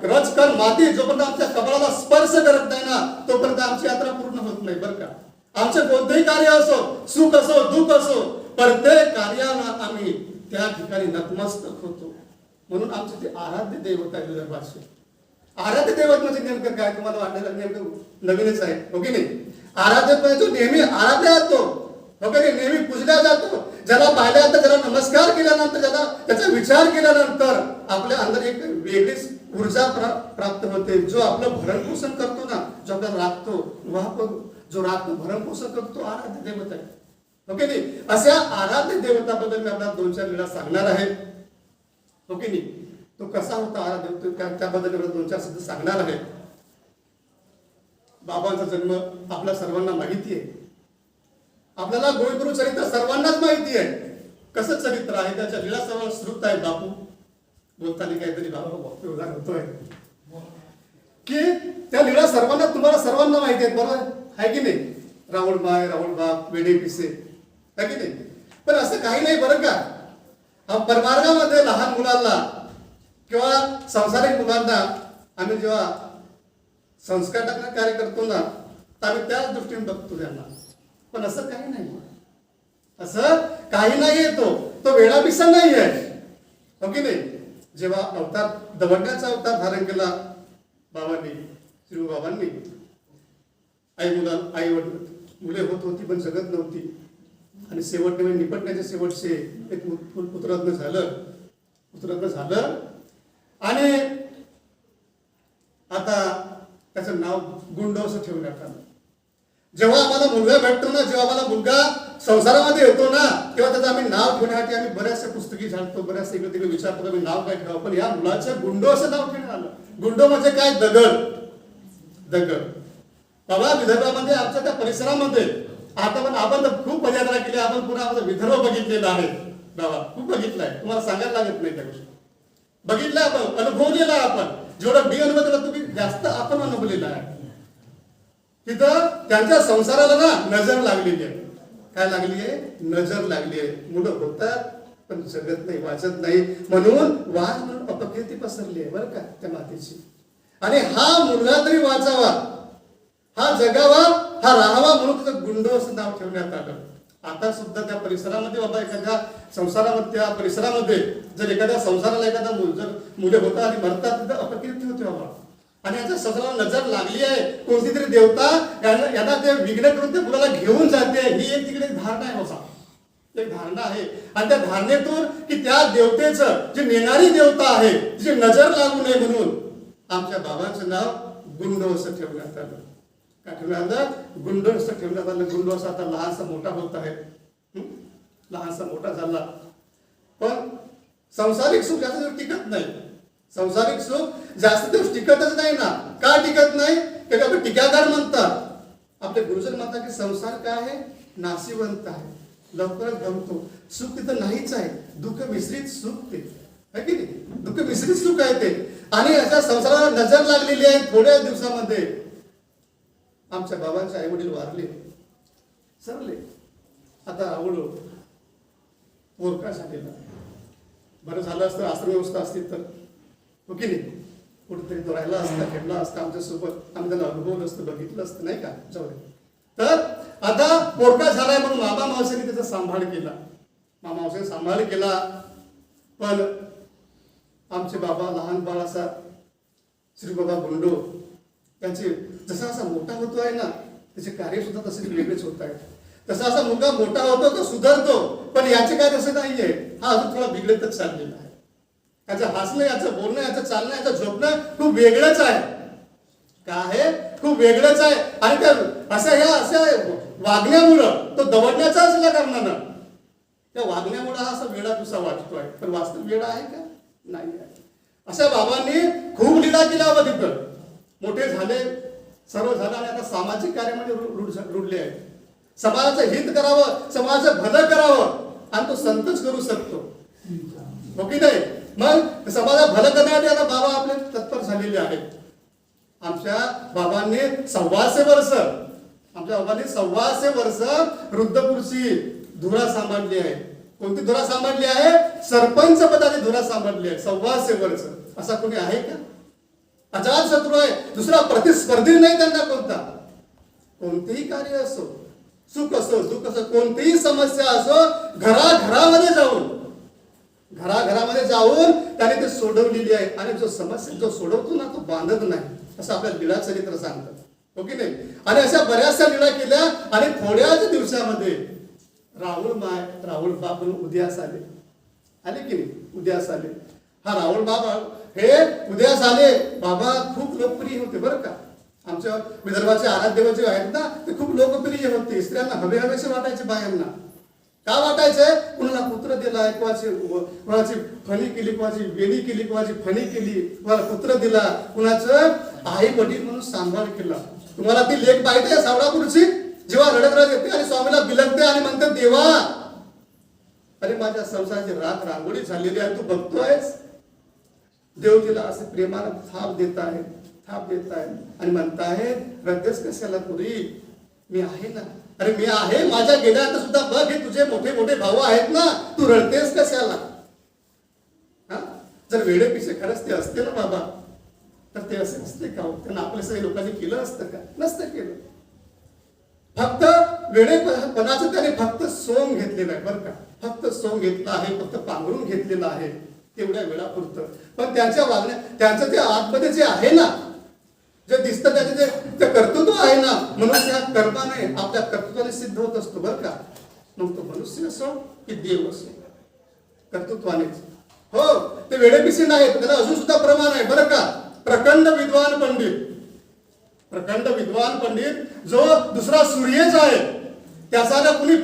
रचकर माती जोपर्यंत आमच्या कपाळाला स्पर्श करत नाही ना, तोपर्यंत आमची यात्रा पूर्ण होत नाही बरं का. आमचे कोणतेही कार्य असो, सुख असो दुःख असो, प्रत्येक कार्याला आम्ही त्या ठिकाणी नतमस्तक होतो. म्हणून आमचे ते आराध्य दैवत आहे विदर्भाचे. आराध्य दैवत म्हणजे नेमकं काय तुम्हाला वाटलं? नेमकं नवीनच आहे हो की नाही. आराध्य जो नेहमी आराध्य जातो हो की नाही, नेहमी पूजला जातो. ज्याला पाहिल्यानंतर, ज्याला नमस्कार केल्यानंतर, ज्याला त्याचा विचार केल्यानंतर आपल्या अंदर एक वेगळीच ऊर्जा प्राप्त होते. जो आपलं भरणपोषण करतो ना, जो आपल्याला राखतो, जो राखतो भरणपोषण करतो, आराध्य दैवत आहे हो की नाही. अशा आराध्य देवताबद्दल मी आपल्याला 2-4 वेळा सांगणार आहे हो की नाही. तो कसा होता आराध्य देवता त्याबद्दल 2-4 शब्द सांगणार आहे. बाबांचा जन्म आपल्या सर्वांना माहिती आहे. आपल्याला गोविंदगुरु चरित्र सर्वांनाच माहिती आहे. कसं चरित्र आहे, त्याच्या लीला सर्व श्रुत आहे. बापू बोलताना काहीतरी बाबा उदाहरण होतोय की त्या लीला सर्वांना, तुम्हाला सर्वांना माहिती आहेत बरोबर आहे की नाही. राहुलबाई, राहुलबाग, वेडे पिसे आहे की नाही. पण असं काही नाही बरं का. परमार्गामध्ये लहान मुलांना किंवा संसारिक मुलांना आम्ही जेव्हा संस्कार टाकण्याचं कार्य करतो ना, तर आम्ही त्याच दृष्टीने बघतो त्यांना. पण असं काही नाही, असं काही नाहीये. तो वेळापिसा नाही आहे हो की नाही. जेव्हा अवतार दवडण्याचा अवतार धारण केला बाबांनी, श्री बाबांनी, आई मुले होत होती पण जगत नव्हती. आणि शेवट निपटण्याचे शेवटचे एक पुत्ररत्न झालं. आणि आता त्याचं नाव गुंड असं ठेवण्यात आलं. जेव्हा आम्हाला मुलगा भेटतो ना, जेव्हा आम्हाला मुलगा संसारामध्ये येतो ना, तेव्हा त्याचं आम्ही नाव ठेवण्यासाठी आम्ही बऱ्याचशा पुस्तकी झाडतो, बऱ्याच इकडे तिकडे विचार करतो आम्ही नाव काय ठेवावं. पण या मुलाचं गुंडो असं नाव ठेवण्यात आलं. गुंडो म्हणजे काय? दगड. बाबा विदर्भामध्ये आमच्या त्या परिसरामध्ये आता पण आपण तर खूप पदयात्रा केली. आपण पुन्हा आपला विदर्भ बघितलेला आहे बाबा, खूप बघितलाय. तुम्हाला सांगायला लागत नाही त्या गोष्टी. बघितलं आपण, अनुभवलेला आपण. जेवढं मी अनुभव केला तुम्ही जास्त आपण अनुभवलेला आहे. तिथं त्यांच्या संसाराला ना नजर लागलेली आहे. काय लागली आहे? नजर लागली आहे. मुलं होतात पण जगत नाही, वाचत नाही. म्हणून वाच म्हणून अपकीर्ती पसरली आहे बरं का त्या मातेची. आणि हा मुलगा तरी वाचावा, हा जगावा, हा राहावा म्हणून त्याचं गुंड असं नाव ठेवण्यात आलं. आता सुद्धा त्या परिसरामध्ये बाबा, एखाद्या संसारामध्ये, त्या परिसरामध्ये जर एखाद्या संसाराला एखादा मुले होतात आणि मरतात, तिथं अपकीर्ती होते बाबा. आणि याच्या संसाराला नजर लागली आहे. कोणती तरी देवता यांना ते विघ्न करून ते मुलाला घेऊन जाते. ही एक तिकडे धारणा आहे बाबा, एक धारणा आहे. आणि त्या धारणेतून की त्या देवतेचं, जी नेणारी देवता आहे, जी नजर लागू नये म्हणून आमच्या बाबांचं नाव गुंड असं ठेवण्यात आलं. काय ठेवण्यात आलं? गुंड असं ठेवण्यात आलं. गुंड असं आता लहानसा मोठा होत आहे, लहानसा मोठा झाला. पण संसारिक सुख जास्त दिवस टिकत नाही. संसारिक सुख जास्त दिवस टिकतच नाही ना. का टिकत नाही? ते आपण टीकाकार म्हणतात. आपले गुरुजन म्हणतात की संसार काय आहे? नाशिवंत आहे, लवकरच गमतो. सुख तिथं नाहीच आहे. दुःख मिश्रित सुख ते आहे की नाही. दुःख मिश्रित सुख आहे ते. आणि अशा संसाराला नजर लागलेली आहे. थोड्या दिवसामध्ये आमच्या बाबांचे आई वडील वारले, सरले. आता राहुल पोरका झालेला. बरं झालं असतं आश्रम व्यवस्था असती तर हो की नाही. कुठेतरी तो राहिला असता, खेळला असता आमच्यासोबत, आम्ही त्याला अनुभवलं असतं, बघितलं असतं नाही का. जाऊ दे. तर आता पोरका झालाय म्हणून मामा मावशीने त्याचा सांभाळ केला. मामा मावशीने सांभाळ केला. पण आमचे बाबा लहान बाळ असा श्री बाबा गुंडो त्यांचे जसा असा मोठा होतो आहे ना, त्याचे कार्य सुद्धा तसे वेगळेच होत आहेत. तसा असा मुलगा मोठा होतो तो सुधारतो. पण याचे काय तसं नाहीये. हा अजून थोडा बिघडतच चाललेला आहे. याचं हसणं, याचं बोलणं, याचं चालणं, याचं झोपणं खूप वेगळंच आहे. काय आहे? खूप वेगळंच आहे. आणि त्या अशा वागण्यामुळं तो दवडण्याचा असल्या कारणानं त्या वागण्यामुळे हा असा वेडा तुसा वाटतोय. पण वास्तव वेडा आहे का? नाही आहे. अशा बाबांनी खूप लीला केल्या बाबा. तिथं मोठे झाले, सर्व झालं. आणि आता सामाजिक कार्यामध्ये रुढले आहेत. समाजाचं हित करावं, समाजाचं भलं करावं. आणि तो संतच करू शकतो हो की नाही. मग समाजात भलं करण्यासाठी आता बाबा आपले तत्पर झालेले आहेत. आमच्या बाबांनी 125 वर्ष वृद्धपुरुषी धुरा सांभाळली आहे. कोणती धुरा सांभाळली आहे? सरपंच पदाची धुरा सांभाळली आहे, 125 वर्ष. असा कोणी आहे का? अजात शत्रू आहे, दुसरा प्रतिस्पर्धी नाही त्यांना कोणता. कोणतेही कार्य असो, सुख असो दुःख असो, कोणतीही समस्या असो, घराघरामध्ये जाऊन त्याने ते सोडवलेली आहे. आणि जो समस्या जो सोडवतो ना तो बांधत नाही, असं आपल्या लीळा चरित्र सांगतं, हो की नाही? आणि अशा बऱ्याचशा लीळा केल्या. आणि थोड्याच दिवसामध्ये राहुल बाब उदयास आले की नाही? उदयास आले. हा राहुल बाबा हे उदयास आले. बाबा खूप लोकप्रिय होते बरं का. आमच्या विदर्भाचे आराध्य जे आहेत ना ते खूप लोकप्रिय होते. स्त्रियांना हवेसे वाटायचे बायांना. का वाटायचंय? कुणाला पुत्र दिलाय, कोणाची फणी केली, कोणाची वेणी केली, कोणाची फणी केली, कोणाला पुत्र दिला, कुणाचं आई वडील म्हणून सांभाळ केला. तुम्हाला ती लेख पाहिजे सावळापूरची, जेव्हा रडत येते आणि स्वामीला बिलगते आणि म्हणते, देवा अरे माझ्या संसाराची राख रांगोळी झालेली आहे, तू बघतोयस. देव तिला असे प्रेमानं थाप देत आहे आणि म्हणताय, रडतेस कशाला पुरी? मी आहे ना. अरे मी आहे, माझ्या गेल्यात सुद्धा बघ, हे तुझे मोठे मोठे भाऊ आहेत ना, तू रडतेस कशाला? जर वेळे पिछे खरंच ते असते ना बाबा, तर ते असे असते का? त्यांना आपल्या सगळ्या लोकांनी केलं असतं का? नसतं केलं. फक्त वेळेपणाचं त्याने फक्त सोंग घेतलेलं आहे बरं का. फक्त सोंग घेतलं आहे, फक्त पांघरून घेतलेलं आहे तेवढ्या वेळापुरतं. पण त्यांच्या वागण्या, त्यांचं ते आतमध्ये जे आहे ना, जे दिसतं त्याचे जे कर्तृत्व आहे ना, मनुष्य हा कर्माने आपल्या कर्तृत्वाने सिद्ध होत असतो बरं का. मग तो मनुष्य असो की देव असो, कर्तृत्वानेच. हो, ते वेळेपिसे नाहीत, त्याला अजून सुद्धा प्रमाण आहे बरं का. प्रखंड विद्वान पंडित जो दुसरा सूर्यच आहे, त्याचा कुणी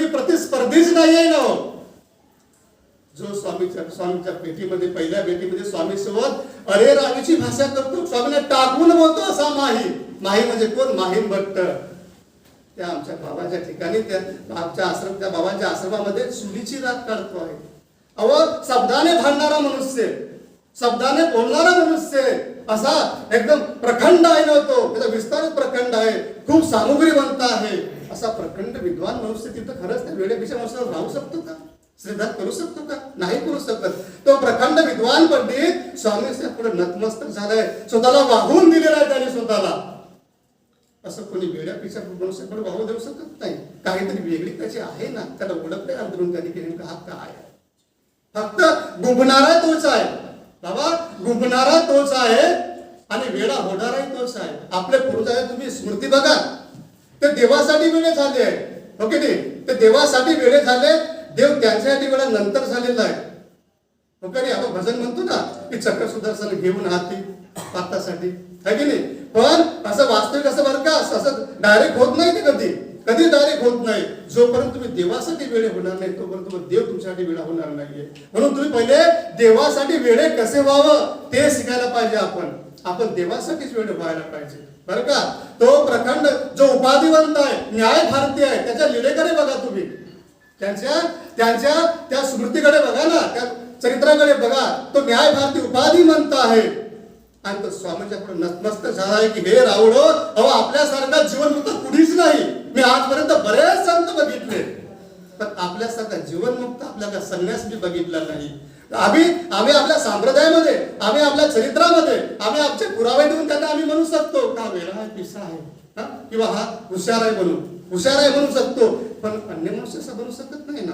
प्रतिस्पर्धीच नाही आहे ना. जो स्वामीच्या भेटीमध्ये, पहिल्या भेटीमध्ये स्वामी सोबत अरे रावीची भाषा करतो, स्वामीने टाकून बोलतो असा माही म्हणजे कोण? माहीम भट्ट. त्या आमच्या बाबाच्या ठिकाणी, त्या बाबांच्या आश्रमामध्ये चुलीची राख काढतो आहे. शब्दाने भांडणारा मनुष्य, शब्दाने बोलणारा मनुष्य, असा एकदम प्रखंड आहे ना तो. त्याचा विस्तार प्रखंड आहे, खूप सामुग्रीवंत आहे. असा प्रखंड विद्वान मनुष्य तिथं खरंच त्या वेळेपेक्षा मनुष्याला राहू शकतो का? श्रद्धा करू शकतो का? नाही करू शकत. तो प्रखंड विद्वान पंडित स्वामीच्या पुढे नतमस्तक झालाय, स्वतःला वाहून दिलेला आहे त्याने स्वतःला. असं कोणी वेड्यापेक्षा मनुष्य पण वाहू देऊ शकत नाही. काहीतरी वेगळी त्याची आहे ना, त्याला ओळख नाही अंतरून त्यांनी की नेमका हा काय आहे. फक्त गुंफणारा तोच आहे बाबा, गुंफणारा तोच आहे आणि वेळा होणाराही तोच आहे. आपले पूर्वजांची तुम्ही स्मृती बघा, ते देवासाठी वेळे झाले आहे, हो की नाही? ते देवासाठी वेळे झाले. देव त्यांच्यासाठी वेळा नंतर झालेला आहे, हो का नाही? आपण भजन म्हणतो ना की चक्र सुदर्शन घेऊन हाती पातासाठी, है की नाही? पण असं वास्तविक असं बरं का, असं डायरेक्ट होत नाही ते, कधी डायरेक्ट होत नाही. जोपर्यंत तुम्ही देवासाठी वेळे होणार नाही तोपर्यंत देव तुमच्यासाठी वेळा होणार नाहीये. म्हणून तुम्ही पहिले देवासाठी वेळे कसे व्हावं ते शिकायला पाहिजे. आपण देवासाठीच वेळ व्हायला पाहिजे बरं का. तो प्रखंड जो उपाधिवंत आहे, न्याय भारतीय आहे, त्याच्या लिडेकडे बघा तुम्ही, त्यांच्या त्या स्मृतीकडे बघा ना, त्या चरित्राकडे बघा. तो न्याय भारती उपाधिवंत आहे आणि तो स्वामीच्या पुढे नतमस्तक झाला आहे की हे रावळो, अहो आपल्यासारखा जीवनमुक्त कुणीच नाही. मी आजपर्यंत बरेच संत बघितले, पण आपल्यासारखा जीवनमुक्त आपल्याला संन्यास मी बघितला नाही. आम्ही आपल्या संप्रदायामध्ये, आम्ही आपल्या चरित्रामध्ये, आम्ही आमचे पुरावे देऊन त्यांना आम्ही म्हणू शकतो का वेळा आहे, पिसा आहे, किंवा हा हुशार आहे म्हणू शकतो. पण अन्य मनुष्य असं बनू शकत नाही ना.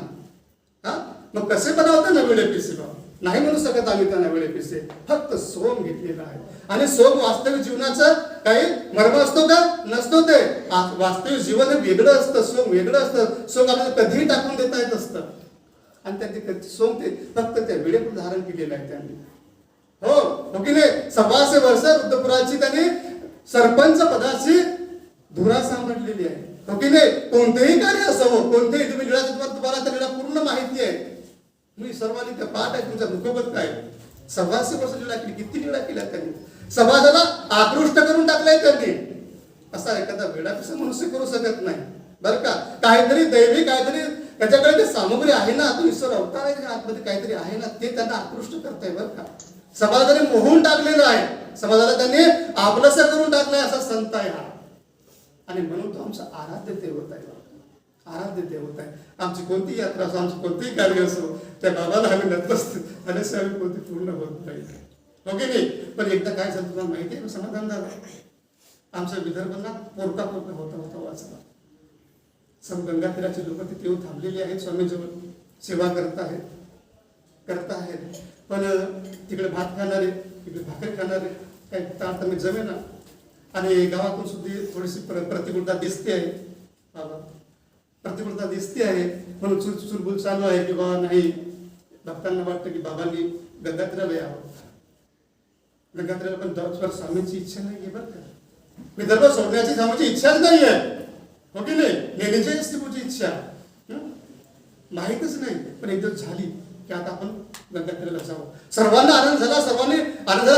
मग कसे बनवता ना वेळे पिसे? नाही म्हणू शकत आम्ही त्यांना वेळे पिसे. फक्त सोम घेतलेला आहे. आणि सोम वास्तविक जीवनाचं काही मर्म असतो का? नसतो. ते वास्तविक जीवन हे वेगळं असतं, सोम वेगळं असतं. सोम आपल्याला कधीही टाकून देता येत असतं. आणि त्यांनी सोम ते फक्त त्या वेळेपुढे धारण केलेलं आहे त्यांनी, हो की नाही? 125 वर्ष रुद्रपुराची त्यांनी सरपंच पदाची धुरा सांभाळलेली आहे, हो की नाही? कोणतेही कार्य असावं, कोणतेही तुम्ही तुम्हाला त्या पूर्ण माहिती आहे. मी सर्वांनी त्या पाठ आहे, तुमचा मुखपत काय. 125 वर्ष लीळा केली, किती लीळा केल्या त्यांनी, समाजाला आकृष्ट करून टाकलंय त्यांनी. असा एखादा वेळा कसा मनुष्य करू शकत नाही बरं का. काहीतरी दैवी, काहीतरी त्याच्याकडे ते सामग्री आहे ना, तो ईश्वर अवतार आहे, त्याच्या आतमध्ये काहीतरी आहे ना, ते त्यांना आकृष्ट करताय बरं का. समाजाने मोहून टाकलेलं आहे, समाजाला त्यांनी आपलंसं करून टाकलंय. असा संत आहे हा, आणि म्हणून तो आमचा आराध्य दैवत आहे. आराध्य देवता आहे. आमची कोणती यात्रा असो, आमची कोणतेही कार्य असो, त्या बाबाला आम्ही नतमस्तक आल्याशिवाय आम्ही कोणती पूर्ण होत नाही. हो की नाही? पण एकदा काय झालं तुम्हाला माहिती आहे, समाधान झालं. आमच्या विदर्भाला पोरका होता वाचला. सम गंगातीराचे लोक तिथे येऊन थांबलेले आहेत, स्वामीजवळ सेवा करत आहेत. पण तिकडे भात खाणारे, तिकडे भाकरी खाणारे काही तारतम्य जमेना. आणि गावातून सुद्धा थोडीशी प्रतिकूलता दिसते आहे. बाबा प्रतिकूलता दिसते आहे म्हणून चुलबुल चालू आहे की बाबा नाही, भक्तांना वाटतं की बाबांनी गंगातीराला यावं. गंगातीराला पण स्वामींची इच्छा नाही आहे बरं का. विदर्भ सोडण्याची स्वामींची इच्छाच नाही आहे. हो की नाही? येण्याची असते तुझी इच्छा, माहीतच नाही. पण एकदा झाली की आता आपण गंगातीराला जाऊ. सर्वांना आनंद झाला,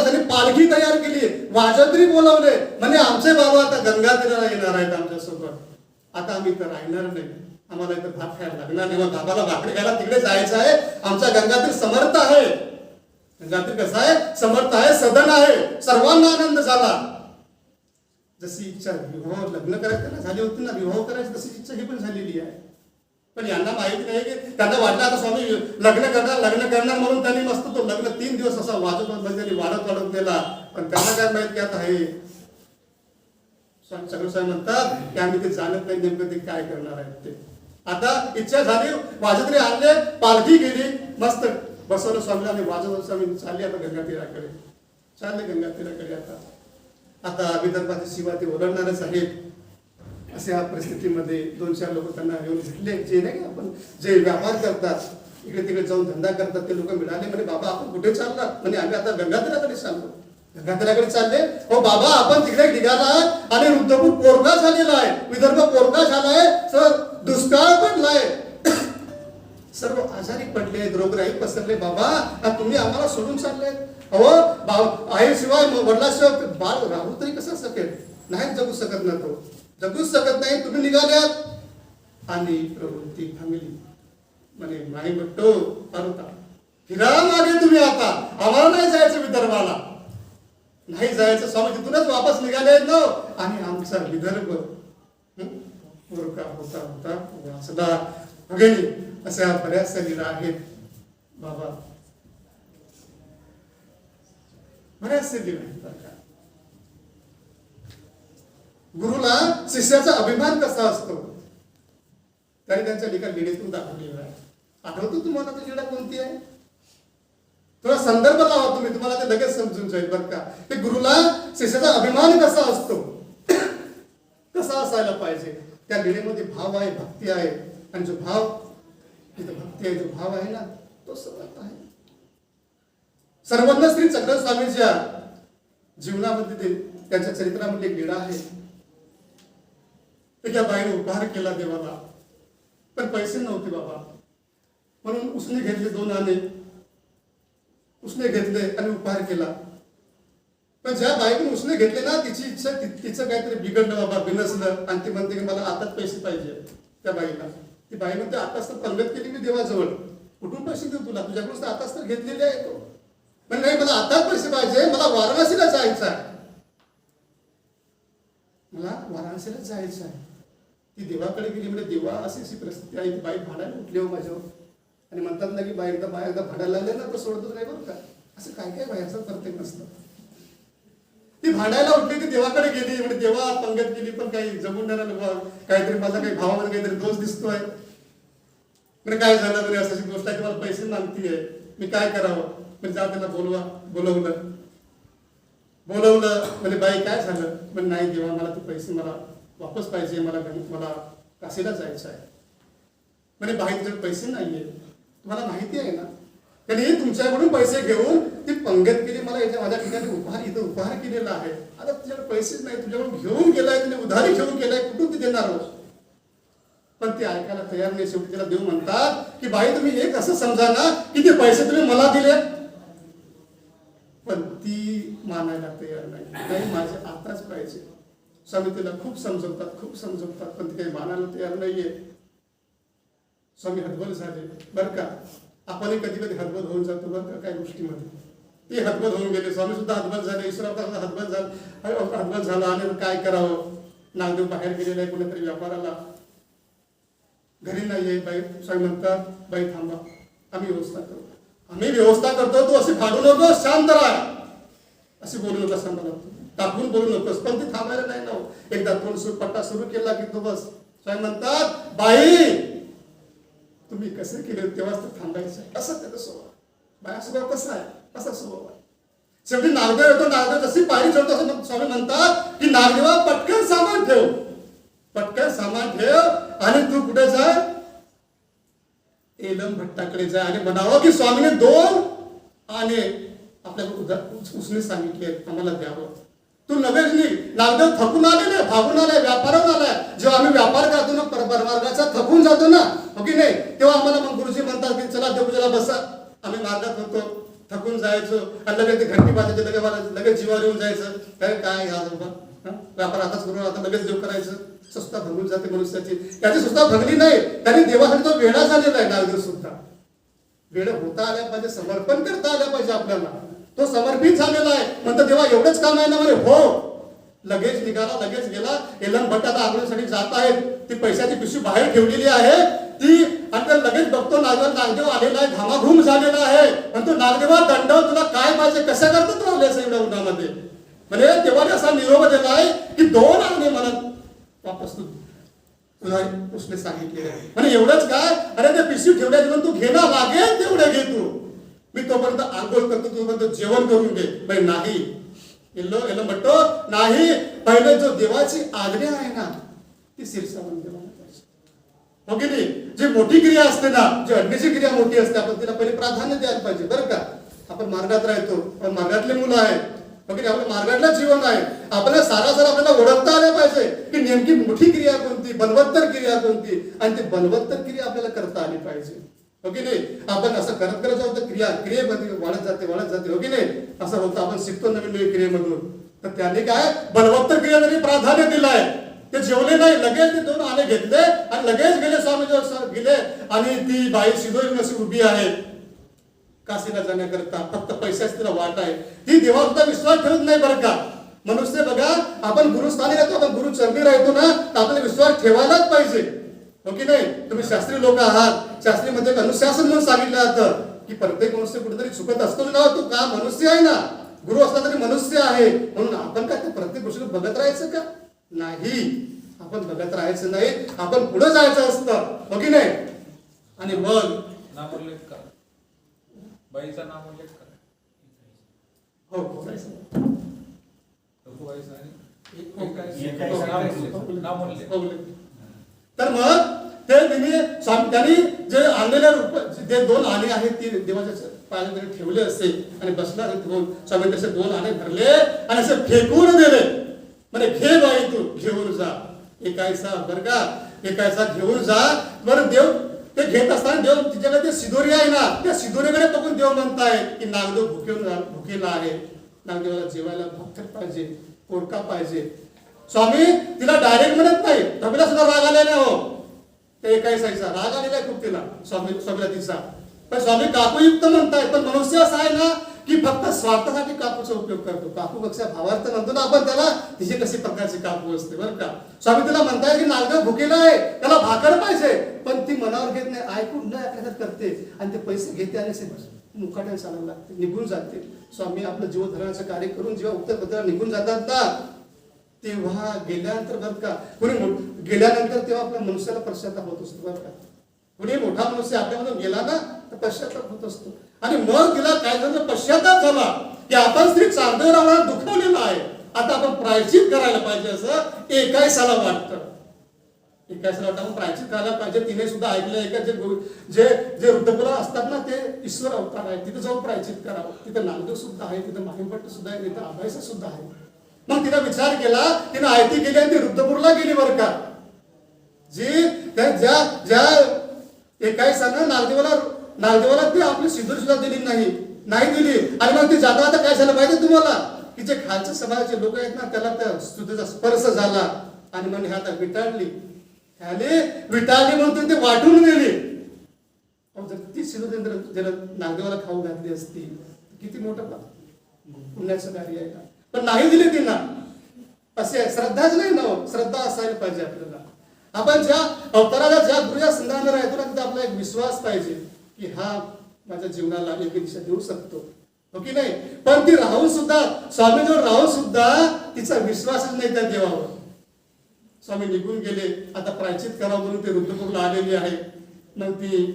त्यांनी पालखी तयार केली, वाजंत्री बोलावले, म्हणजे आमचे बाबा आता गंगातीराला येणार आहेत आमच्यासोबत. आता आम्ही इथं राहणार नाही, आम्हाला इथं भात खायला लागणार नाही. मग बाबाला भाकरी खायला तिकडे जायचं आहे. आमचा गंगातीर समर्थ आहे. गंगातीर कसं आहे? समर्थ आहे, सदन आहे. सर्वांना आनंद झाला. जशी इच्छा विवाह लग्न करायचं झाली होती ना, विवाह करायची तशी इच्छा ही पण झालेली आहे. पण यांना माहिती नाही की त्यांना वाटलं आता स्वामी लग्न करणार म्हणून त्यांनी मस्त तो लग्न 3 दिवस असा त्यांनी वाढत दिला. पण त्यांना काय माहित की आता हे सगळं म्हणतात की आम्ही ते जाणत नाही नेमकं ते काय करणार आहेत ते. आता इच्छा झाली, वाजंत्री आणले, पालखी गेली, मस्त बसवलं स्वामीला आणि वाजवलं स्वामी चालले आता गंगातीराकडे. आता विदर्भाचे शिवा ते ओरडणारच आहेत. अशा परिस्थितीमध्ये 2-4 लोक त्यांना येऊन भेटले, जे नाही का आपण जे व्यापार करतात, इकडे तिकडे जाऊन धंदा करतात, ते लोक मिळाले. म्हणजे बाबा आपण कुठे चाललात? म्हणजे आम्ही आता गंगातीराकडे चाललो. गंगातीराकडे चालले. हो बाबा आपण तिकडे निघाला आणि रुद्रपूर पोरगा झालेला आहे, विदर्भ पोरगा झालाय, सर दुष्काळ पडलाय, सर्व आजारी पडले, रोगराई पसरले. बाबा तुम्ही आम्हाला सोडून चालले. अहो आईशिवाय वडिलाशिवाय बाळ राहू तरी कसं शकेल? नाही जगू शकत ना, तो जगूच शकत नाही. तुम्ही निघाल्यात आणि प्रवृत्ती थांबली. म्हणे माई बट्टो पारुता फिरा मागे तुम्ही, आता आम्हाला नाही जायचं विदर्भाला, नाही जायचं. स्वामी तिथूनच वापस निघाले ना. आणि आमचा विदर्भ होता वाचला. भगिनी अशा बऱ्याचशा लीला आहेत बाबा, बऱ्याचशा लीला आहेत. गुरुला शिष्याचा अभिमान कसा असतो त्याने त्यांच्या लिहिणीतून दाखवलेला आहे. आठवतो तुम्हाला ती लीला कोणती आहे? थोडा संदर्भ लावा तुम्ही, तुम्हाला ते लगेच समजून जाईल बरं का. ते गुरुला शिष्याचा अभिमान कसा असतो, कसा असायला पाहिजे. त्या लीळेमध्ये भाव आहे, भक्ती आहे. आणि जो भाव जिथे भक्ती आहे, जो भाव आहे ना, तो सर्वात आहे. सर्वज्ञ श्री चक्र स्वामीच्या जीवनामध्ये ते त्यांच्या चरित्रामध्ये एक लीळा आहे. एका बाईने उपहार केला देवाला, पण पैसे नव्हते बाबा, म्हणून उसने घेतले 2 आणे, उसने घेतले आणि उपहार केला. पण ज्या बाईने उसने घेतले ना, तिची इच्छा तिचं काहीतरी बिघडलं बाबा, बिनसलं, आणि ती म्हणते की मला आताच पैसे पाहिजे. त्या बाईला ती बाई म्हणते आताच तर पंगत केली मी देवाजवळ, कुठून पैसे देऊ तुला, तुझ्याकडून आताच तर घेतलेले आहे. तो पण नाही, मला आताच पैसे पाहिजे, मला वाराणसीला जायचं आहे, मला वाराणसीला जायचं आहे. ती देवाकडे गेली. म्हणजे देवा अशी परिस्थिती आहे. ती बाई भांडायला उठली हो माझ्यावर. आणि म्हणतात ना की बाई एकदा भांडायला लागले ना तर सोडतच नाही बरं का. असं काय काय बाहेरचं प्रत्येक नसतं. ती भांडायला उठली, ती देवाकडे गेली. म्हणजे देवा पंगत केली, पण काही जमून देणार काहीतरी माझा काही भावामध्ये काहीतरी दोष दिसतोय. म्हणजे काय झालं म्हणजे अशी गोष्ट आहे की मला पैसे मागतीये, मी काय करावं. म्हणजे जा त्याला बोलवलं. म्हणजे बाई काय झालं. पण नाही देवा, मला ते पैसे मला वापस पाहिजे, मला काशीला जायचं आहे. म्हणजे बाई तुझ्याकडे पैसे नाहीये, तुम्हाला माहिती आहे ना. त्यांनी तुमच्याकडून पैसे घेऊन ती पंगत केली, मला माझ्या ठिकाणी इथं उपहार केलेला आहे. आता तुझ्याकडे पैसेच नाही, तुझ्याकडून घेऊन गेलाय, तुम्ही उधारी घेऊन गेलाय, कुठून ती देणार आहोत. पण ते ऐकायला तयार नाही. शेवटी त्याला देव म्हणतात की बाई तुम्ही एक असं समजा ना की ते पैसे तुम्ही मला दिले. पण ती मानायला तयार नाही, माझे आताच पाहिजे. स्वामी तिला खूप समजवतात, पण ती काही मानायला तयार नाहीये. स्वामी हतबल झाले बरं का. आपणही कधी कधी हतबल होऊन जातो बरं का काही गोष्टीमध्ये. ते हतबल होऊन गेले, स्वामी सुद्धा हतबल झाले, ईश्वराचा हतबल झाला. आणि काय करावं, नागदेव बाहेर गेलेला आहे कुठेतरी व्यापाराला. घरी नाहीये बाई, स्वामी म्हणतात बाई थांबा, आम्ही व्यवस्था करतो. आम्ही व्यवस्था करतो, तू असे फाडू नको, शांत राहा, अशी बोलू नकोस आम्हाला, टाकून बोलू नकोस. पण ती थांबायला नाही ना. एकदा तोंड पट्टा सुरू केला की तो बस. स्वामी म्हणतात बाई तुम्ही कसे केले तेव्हाच ते थांबायचं. असं त्याचा स्वभाव. बाया स्वभाव कसा आहे, असा स्वभाव आहे. शेवटी नागदेव येतो, नागदेव जशी पायरी चढतो असं स्वामी म्हणतात की नागदेवा पटकन सामान ठेव, पटकन सामान ठेव आणि तू कुठे जा, एलम भट्टाकडे जा आणि म्हणावं की स्वामीने 2 आणे आपल्याला उसने सांगितले आम्हाला द्यावं. तू नवेच निघ. नागदेव थकून आलेले, भागून आलाय, व्यापारावर आलाय. जेव्हा आम्ही व्यापार करतो ना, परमार्गाचा थकून जातो ना, हो की नाही, तेव्हा आम्हाला मग गुरुजी म्हणतात की चला देवपूजेला बसा. आम्ही मार्गात होतो, थकून जायचो आणि लगेच ते घंटी वाजायचे, लगेच जीवावर येऊन जायचं. काय ह्या व्यापार आताच करून आता लगेच देव करायचं. सुस्ता भंगून जाते मनुष्याची. त्याची सुस्ता भंगली नाही, त्यांनी देवासाठी तो वेळा झालेला आहे. नागदेव सुद्धा वेळ होता आल्या पाहिजे, समर्पण करता आल्या पाहिजे आपल्याला. तो समर्पित झालेला आहे. म्हणतो तेव्हा एवढंच काम आहे ना म्हणे. हो. लगेच निघाला, लगेच गेला. एलन भट्ट आता आंघोळीसाठी जात आहेत. ती पैशाची पिशवी बाहेर ठेवलेली आहे ती, आणि लगेच बघतो नागदेव आलेला आहे, घामाघूम झालेला आहे. म्हणतो नागदेवा दंडवत, तुला काय पाहिजे, कशा करतो तू आल्यास एवढ्या उन्हामध्ये. म्हणजे तेव्हा असा निरोप दिला आहे की 2 आणे म्हणत वापस तू उसने सांगितले. म्हणजे एवढंच काय, अरे ते पिशवी ठेवल्या दिवस तू घेणं लागेल तेवढे घे तू, मी तोपर्यंत आंघोळ करतो, तोपर्यंत जेवण करून घे. नाही एलो म्हणतो नाही, पहिले जो देवाची आज्ञा आहे ना ती शिरसावून देवाला पाहिजे, हो की नाही. जी मोठी क्रिया असते ना, जी अग्नीची क्रिया मोठी असते, आपण तिला पहिले प्राधान्य द्यायला पाहिजे. बरं का, आपण मार्गात राहतो, आपण मार्गातले मुलं आहेत, हो की नाही, आपल्या मार्गातलं जीवन आहे. आपल्याला सारासार आपल्याला ओळखता आलं पाहिजे की नेमकी मोठी क्रिया कोणती, बलवत्तर क्रिया कोणती, आणि ती बलवत्तर क्रिया आपल्याला करता आली पाहिजे, हो की नाही. आपण असं करत जाऊ तर क्रियेमध्ये वाढत जाते, हो की नाही. असं होतं, आपण शिकतो नवीन क्रियेमधून. तर त्याने काय बलवत्तर क्रिया तरी प्राधान्य दिलाय. ते जेवले नाही, लगेच ते 2 आणे घेतले आणि लगेच गेले स्वामी गेले. आणि ती बाई शिदोरी अशी उभी आहे काशीला जाण्याकरता, फक्त पैशाच तिला वाट आहे. ती देवावर विश्वास ठेवत नाही. बरं का, मनुष्य बघा, आपण गुरुस्थानी राहतो, आपण गुरु चरणी राहतो ना, तर आपल्याला विश्वास ठेवायलाच पाहिजे, हो की नाही. तुम्ही शास्त्री लोक आहात, शास्त्रीमध्ये अनुशासन म्हणून सांगितलं जातं की प्रत्येक मनुष्य कुठेतरी चुकत असतो ना. तो का मनुष्य आहे ना, गुरु असला तरी मनुष्य आहे. म्हणून आपण काय प्रत्येक गोष्टी बघत राहायचं का, नाही. आपण बघत राहायचं नाही, आपण पुढे जायचं असतं, हो की नाही. आणि मग नामोल्लेख करा, बाईचा नामोल्लेख करा. हो नामोल्लेख. तर मग ते त्यांनी जे आणलेल्या जे 2 आणे आहेत ती देवाच्या पायामध्ये ठेवले असते आणि बसला स्वामी तसे 2 आणे भरले आणि असे फेकून दिले. म्हणजे घे बाई तू घेऊन जा, एकायचा बरं का, एकायचा घेऊन जा. बरं देव ते घेत असताना देव तिच्याकडे ते शिदोरी आहे ना, त्या शिदोरीकडे बघून देव म्हणताय की नागदेव भुकेला आहे, नागदेवाला जेवायला भाकर पाहिजे, पोरका पाहिजे. स्वामी तिला डायरेक्ट म्हणत नाही, तबेला सुद्धा राग आलेला हो, ते एकायचा राग आलेला आहे खूप तिला स्वामीला तिचा. पण स्वामी काकूयुक्त म्हणताय. पण मनुष्य असा आहे ना की फक्त स्वार्थासाठी कापूचा उपयोग करतो. कापूपेक्षा भावार्थ म्हणतो ना आपण त्याला, तिचे कशी प्रकारची कापू असते. बरं का, स्वामी तिला म्हणताय की नागदेव भुकेला आहे, त्याला भाकर पाहिजे, पण ती मनावर घेत नाही, ऐकून न ऐकण्यात करते आणि ते पैसे घेते आणि मुकाट्याने चालायला लागते, निघून जाते. स्वामी आपलं जीवधरणाचं कार्य करून जेव्हा उत्तर पत्राला निघून जातात ना, तेव्हा गेल्यानंतर बरं का, कोणी गेल्यानंतर तेव्हा आपल्या मनुष्याला पश्चाताप होत असतो. बरं का, कोणी मोठा मनुष्य आपल्यामधून गेला ना तर पश्चाताप होत असतो. आणि मग तिला काय झालं, पश्चाताप झाला की आपण स्त्री चांदराला दुखवलेला आहे, आता आपण प्रायश्चित करायला पाहिजे असं एकायसाला वाटतं. एकायसाला वाटतं आपण प्रायश्चित करायला पाहिजे. तिने सुद्धा ऐकलंय का जे वृद्धपुरा असतात ना ते ईश्वर अवतार आहे, तिथे जाऊन प्रायश्चित करावं. तिथे नागदेव सुद्धा आहे, तिथे माहिमभट्ट सुद्धा आहे, तिथे अभयसा सुद्धा आहे. मग तिने विचार केला, तिने आयती केली आणि ती वृद्धपूरला गेली. बरं का, ज्या एकायसानं नागदेवाला ती आपली सिंदूर सुद्धा दिली नाही दिली. आणि मग ती जाता आता काय झालं पाहिजे तुम्हाला, की जे खालच्या समाजाचे लोक आहेत ना त्याला त्या स्तुतीचा स्पर्श झाला आणि मग ह्या आता विटाळली म्हणून ते वाटून गेली. जर ती सिंधुदेंद्र नागदेवाला खाऊ घातली असती किती मोठं पुण्याचं कार्य आहे का. पण नाही दिली तिला. असे श्रद्धाच नाही ना, श्रद्धा असायला पाहिजे आपल्याला. आपण ज्या अवताराला ज्या गुरुच्या संधानाला राहतो ना, तिथे आपला एक विश्वास पाहिजे की हा माझ्या जीवनाला एक दिशा देऊ शकतो, हो की नाही. पण ती राहून सुद्धा, स्वामीजवळ राहून सुद्धा तिचा विश्वासच नाही त्या देवावर. स्वामी निघून गेले, आता प्रायचित करावं म्हणून ते रुद्रपूरला आलेली आहे. मग ती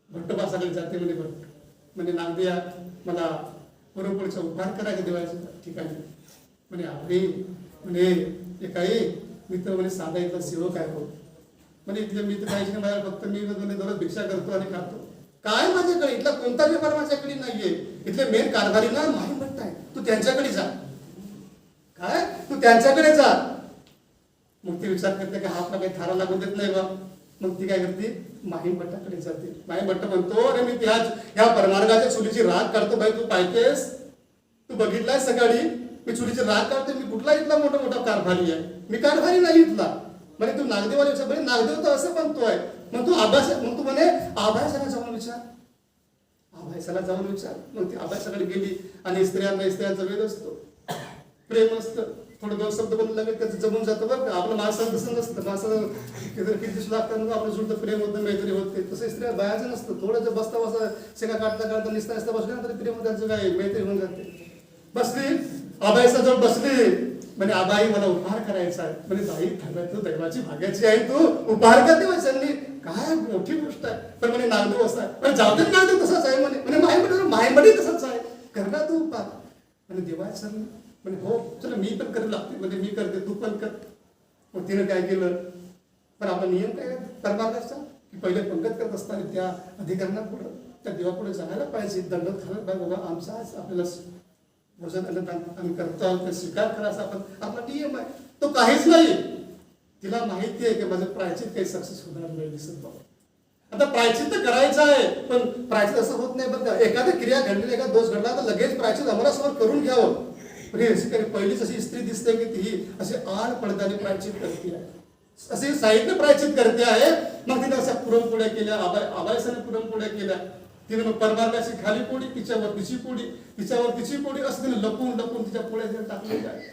भट्टबासाकडे जाते, म्हणजे नागदिया मला पुरणपोळीचा उपहार करायचा देवाच्या ठिकाणी. म्हणे अरे म्हणे हे काही मी तर म्हणे साधा इथला सेवक आहे हो. म्हणजे इथले मी तर काहीच नाही, माझ्या फक्त मी दररोज भिक्षा करतो आणि खातो. काय माझ्याकडे इथला कोणता व्यापार माझ्याकडे नाहीये. इथले मेन कारभारी ना माहीम भट्ट आहे, तू त्यांच्याकडे जा. काय तू त्यांच्याकडे जा. मग ती विचार करते की हा आपला काही थारा लागू देत नाही बा. मग ती काय करते, माहीम भट्टाकडे जाते. माहीम भट्ट म्हणतो अरे मी ह्या परमार्गाच्या चुलीची राग काढतो भाई, तू पाहतेस, तू बघितलाय सकाळी मी चुलीची राग काढतो. मी कुठला इथला मोठा मोठा कारभारी आहे, मी कारभारी नाही इथला. म्हणजे तू नागदेवाला विचार, म्हणजे नागदेव तर असं म्हणतोय. मग तू म्हणे आभासाला जाऊन विचार, आभासाला जाऊन विचार. मग ती आभासाकडे गेली आणि स्त्रियांचा वेळ असतो, प्रेम असतं. थोडं दोन शब्द बोलून लागेल त्याचं जमून जातं बरं का. आपलं माणसाला तसं नसतं. माणसाला किती दिवस लागतात आपलं जुळतं प्रेम होतं, मैत्री होते. तसं स्त्रिया बायाचं नसतं. थोडं जर बसता शेका काढता निसता बसल्या तरी प्रेम त्यांचं काय मैत्री होऊन जाते. बसली आबाईचा जवळ बसली, म्हणजे आबाई मला उपहार करायचा आहे. म्हणजे बाई तू दैवाची भाग्याची आहे, तू उपहार का देवाच्यांनी, काय मोठी गोष्ट आहे. पण म्हणे नागदेव असा आहे, पण जाऊ दे नागदेव तसाच आहे म्हणे मायमध्ये तसंच आहे, कर ना तू उपहार. म्हणजे देवाचं म्हणजे हो चला मी पण करायला लागते, म्हणजे मी करते तू पण कर. मग तिनं काय केलं, पण आपला नियम काय परमार्गाचा की पहिले पंगत करत असताना त्या अधिकाऱ्यांना पुढं त्या देवापुढे जायला पाहिजे, दंडवत घालायला पाहिजे. बाबा आमचा आज आपल्याला भोजन आम्ही करतो आहोत, स्वीकार करायचा आपण आपला नियम आहे. तो काहीच नाही. तिला माहिती आहे की माझं प्रायचित काही सक्सेस होणार नाही दिसत बाबा. आता प्रायचित तर करायचं आहे, पण प्रायचित असं होत नाही बरं का. एखादी क्रिया घडली, एखादा दोष घडला तर लगेच प्रायचित अमरासमोर करून घ्यावं. पण पहिलीच अशी स्त्री दिसते की ती असे आड पडद्याने प्रायचित करते आहे, असे साहित्य प्रायचित करते आहे. मग तिने अशा पुरणपोळ्या केल्या, आबायसाने पुरणपोळ्या केल्या. तिने मग परमार्गाची खाली पोळी, तिच्यावर तिची पोळी, तिच्यावर तिची पोळी, असं तिने लपून लपून तिच्या पोळ्या टाकलेल्या आहे.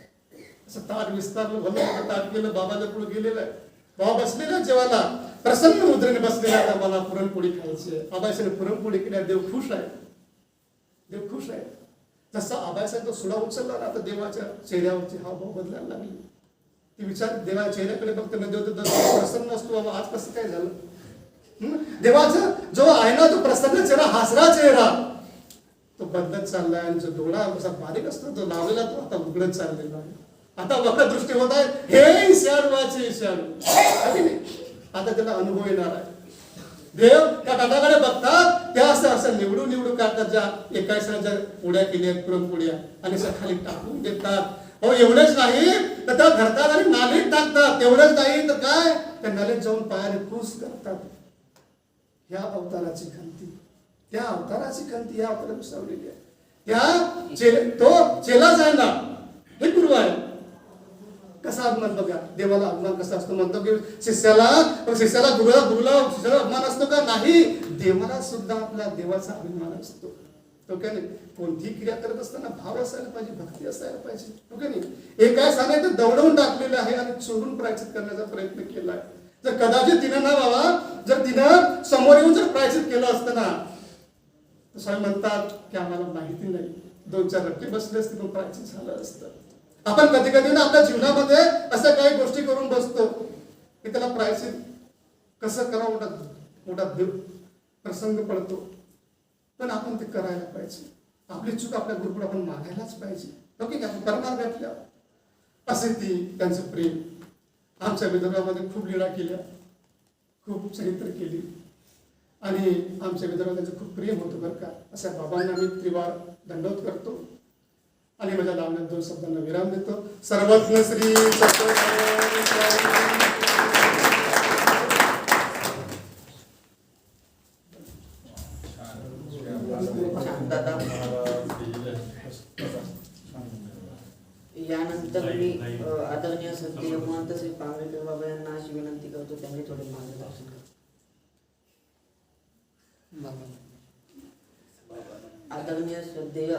असं ताट विस्तारलं, भलं ताट केलं, बाबाच्या पुढे गेलेलं आहे. बाबा बसलेला जेवायला प्रसन्न मुद्रेने बसलेला आहे, मला पुरणपोळी खायची आहे. आबायसाने पुरणपोळी केल्या, देव खुश आहे, देव खुश आहे. जसा आबायसाने तो सुडा उचलला ना, तर देवाच्या चेहऱ्यावरची हावभाव बदलायला लागली. ती विचार देवाच्या चेहऱ्याकडे बघते, देव तर प्रसन्न असतो बाबा, आज कसं काय झालं. देवाचा जो आहे ना तो प्रसन्न चेहरा, हसरा चेहरा तो बदलत चाललाय. आणि जो डोळा असा बारीक असतो तो लावलेला तो आता उघडत चाललेला आहे. आता वक्र दृष्टी होत आहे, हे ईशानवाचे ईशान. आता त्याला अनुभव येणार आहे. देव त्या काटाकडे बघतात, त्या असं निवडून काढतात. ज्या एकाच्या पोळ्या केल्या पुरणपोळ्या आणि असं खाली टाकून देतात. हो एवढंच नाही तर त्या घरतात आणि नालीत टाकतात. तेवढंच नाही तर काय, त्या नालीत जाऊन पायाने पूस करतात. या अवताराची खंती, त्या अवताराची खंती या अवतारात विसरलेली आहे. तो चेलाच आहे ना, हे गुरु आहे. कसा अभिमान बघा, देवाला अभिमान कसा असतो. म्हणतो की शिष्याला गुरुला अभिमान असतो का, नाही. देवाला सुद्धा आपल्या देवाचा अभिमान असतो, तो काय नाही. कोणती क्रिया करत असताना भाव असायला पाहिजे, भक्ती असायला पाहिजे, हो का नाही. हे काय सांगायचं, दवडवून टाकलेलं आहे आणि चोरून प्रायचित करण्याचा प्रयत्न केला आहे. जर कदाचित तिनं ना बाबा, जर तिनं समोर येऊन जर प्रायचित केलं असतं ना, तर स्वामी म्हणतात की आम्हाला माहिती नाही, 2-4 रट्टे बसले असते पण प्रायचित झालं असतं. आपण कधी कधी ना आपल्या जीवनामध्ये अशा काही गोष्टी करून बसतो की त्याला प्रायचित कसं करावं मोठा प्रसंग पडतो. पण आपण ते करायला पाहिजे. आपली चूक आपल्या गुरुकडे आपण मागायलाच पाहिजे, ओके का. परमार्गातल्या असे त्यांचं प्रेम आमच्या विदर्भामध्ये खूप लीळा केल्या, खूप चरित्र केली आणि आमच्या विदर्भात त्यांचं खूप प्रेम होतं बरं का. अशा बाबांना मी त्रिवार दंडवत करतो आणि माझ्या लावण्यात 2 शब्दांना विराम देतो. सर्वज्ञ श्री यानंतर मी आदरणीय सद्गुरू महंत श्री पांगरेकर बाबा यांना अशी विनंती करतो, त्यांनी थोडे मार्गदर्शन करा. आदरणीय श्रद्धेय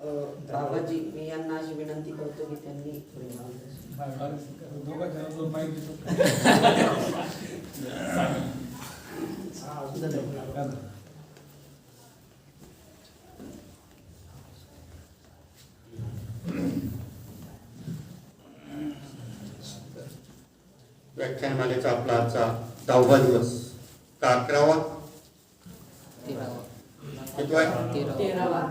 बाबाजी मी यांना अशी विनंती करतो की त्यांनी थोडी माहिती दोघं जण दोन माहिती व्याख्यानमालेचा आपला आजचा 10वा दिवस का 11वा? तेरावा कितवा आहे? तेरावा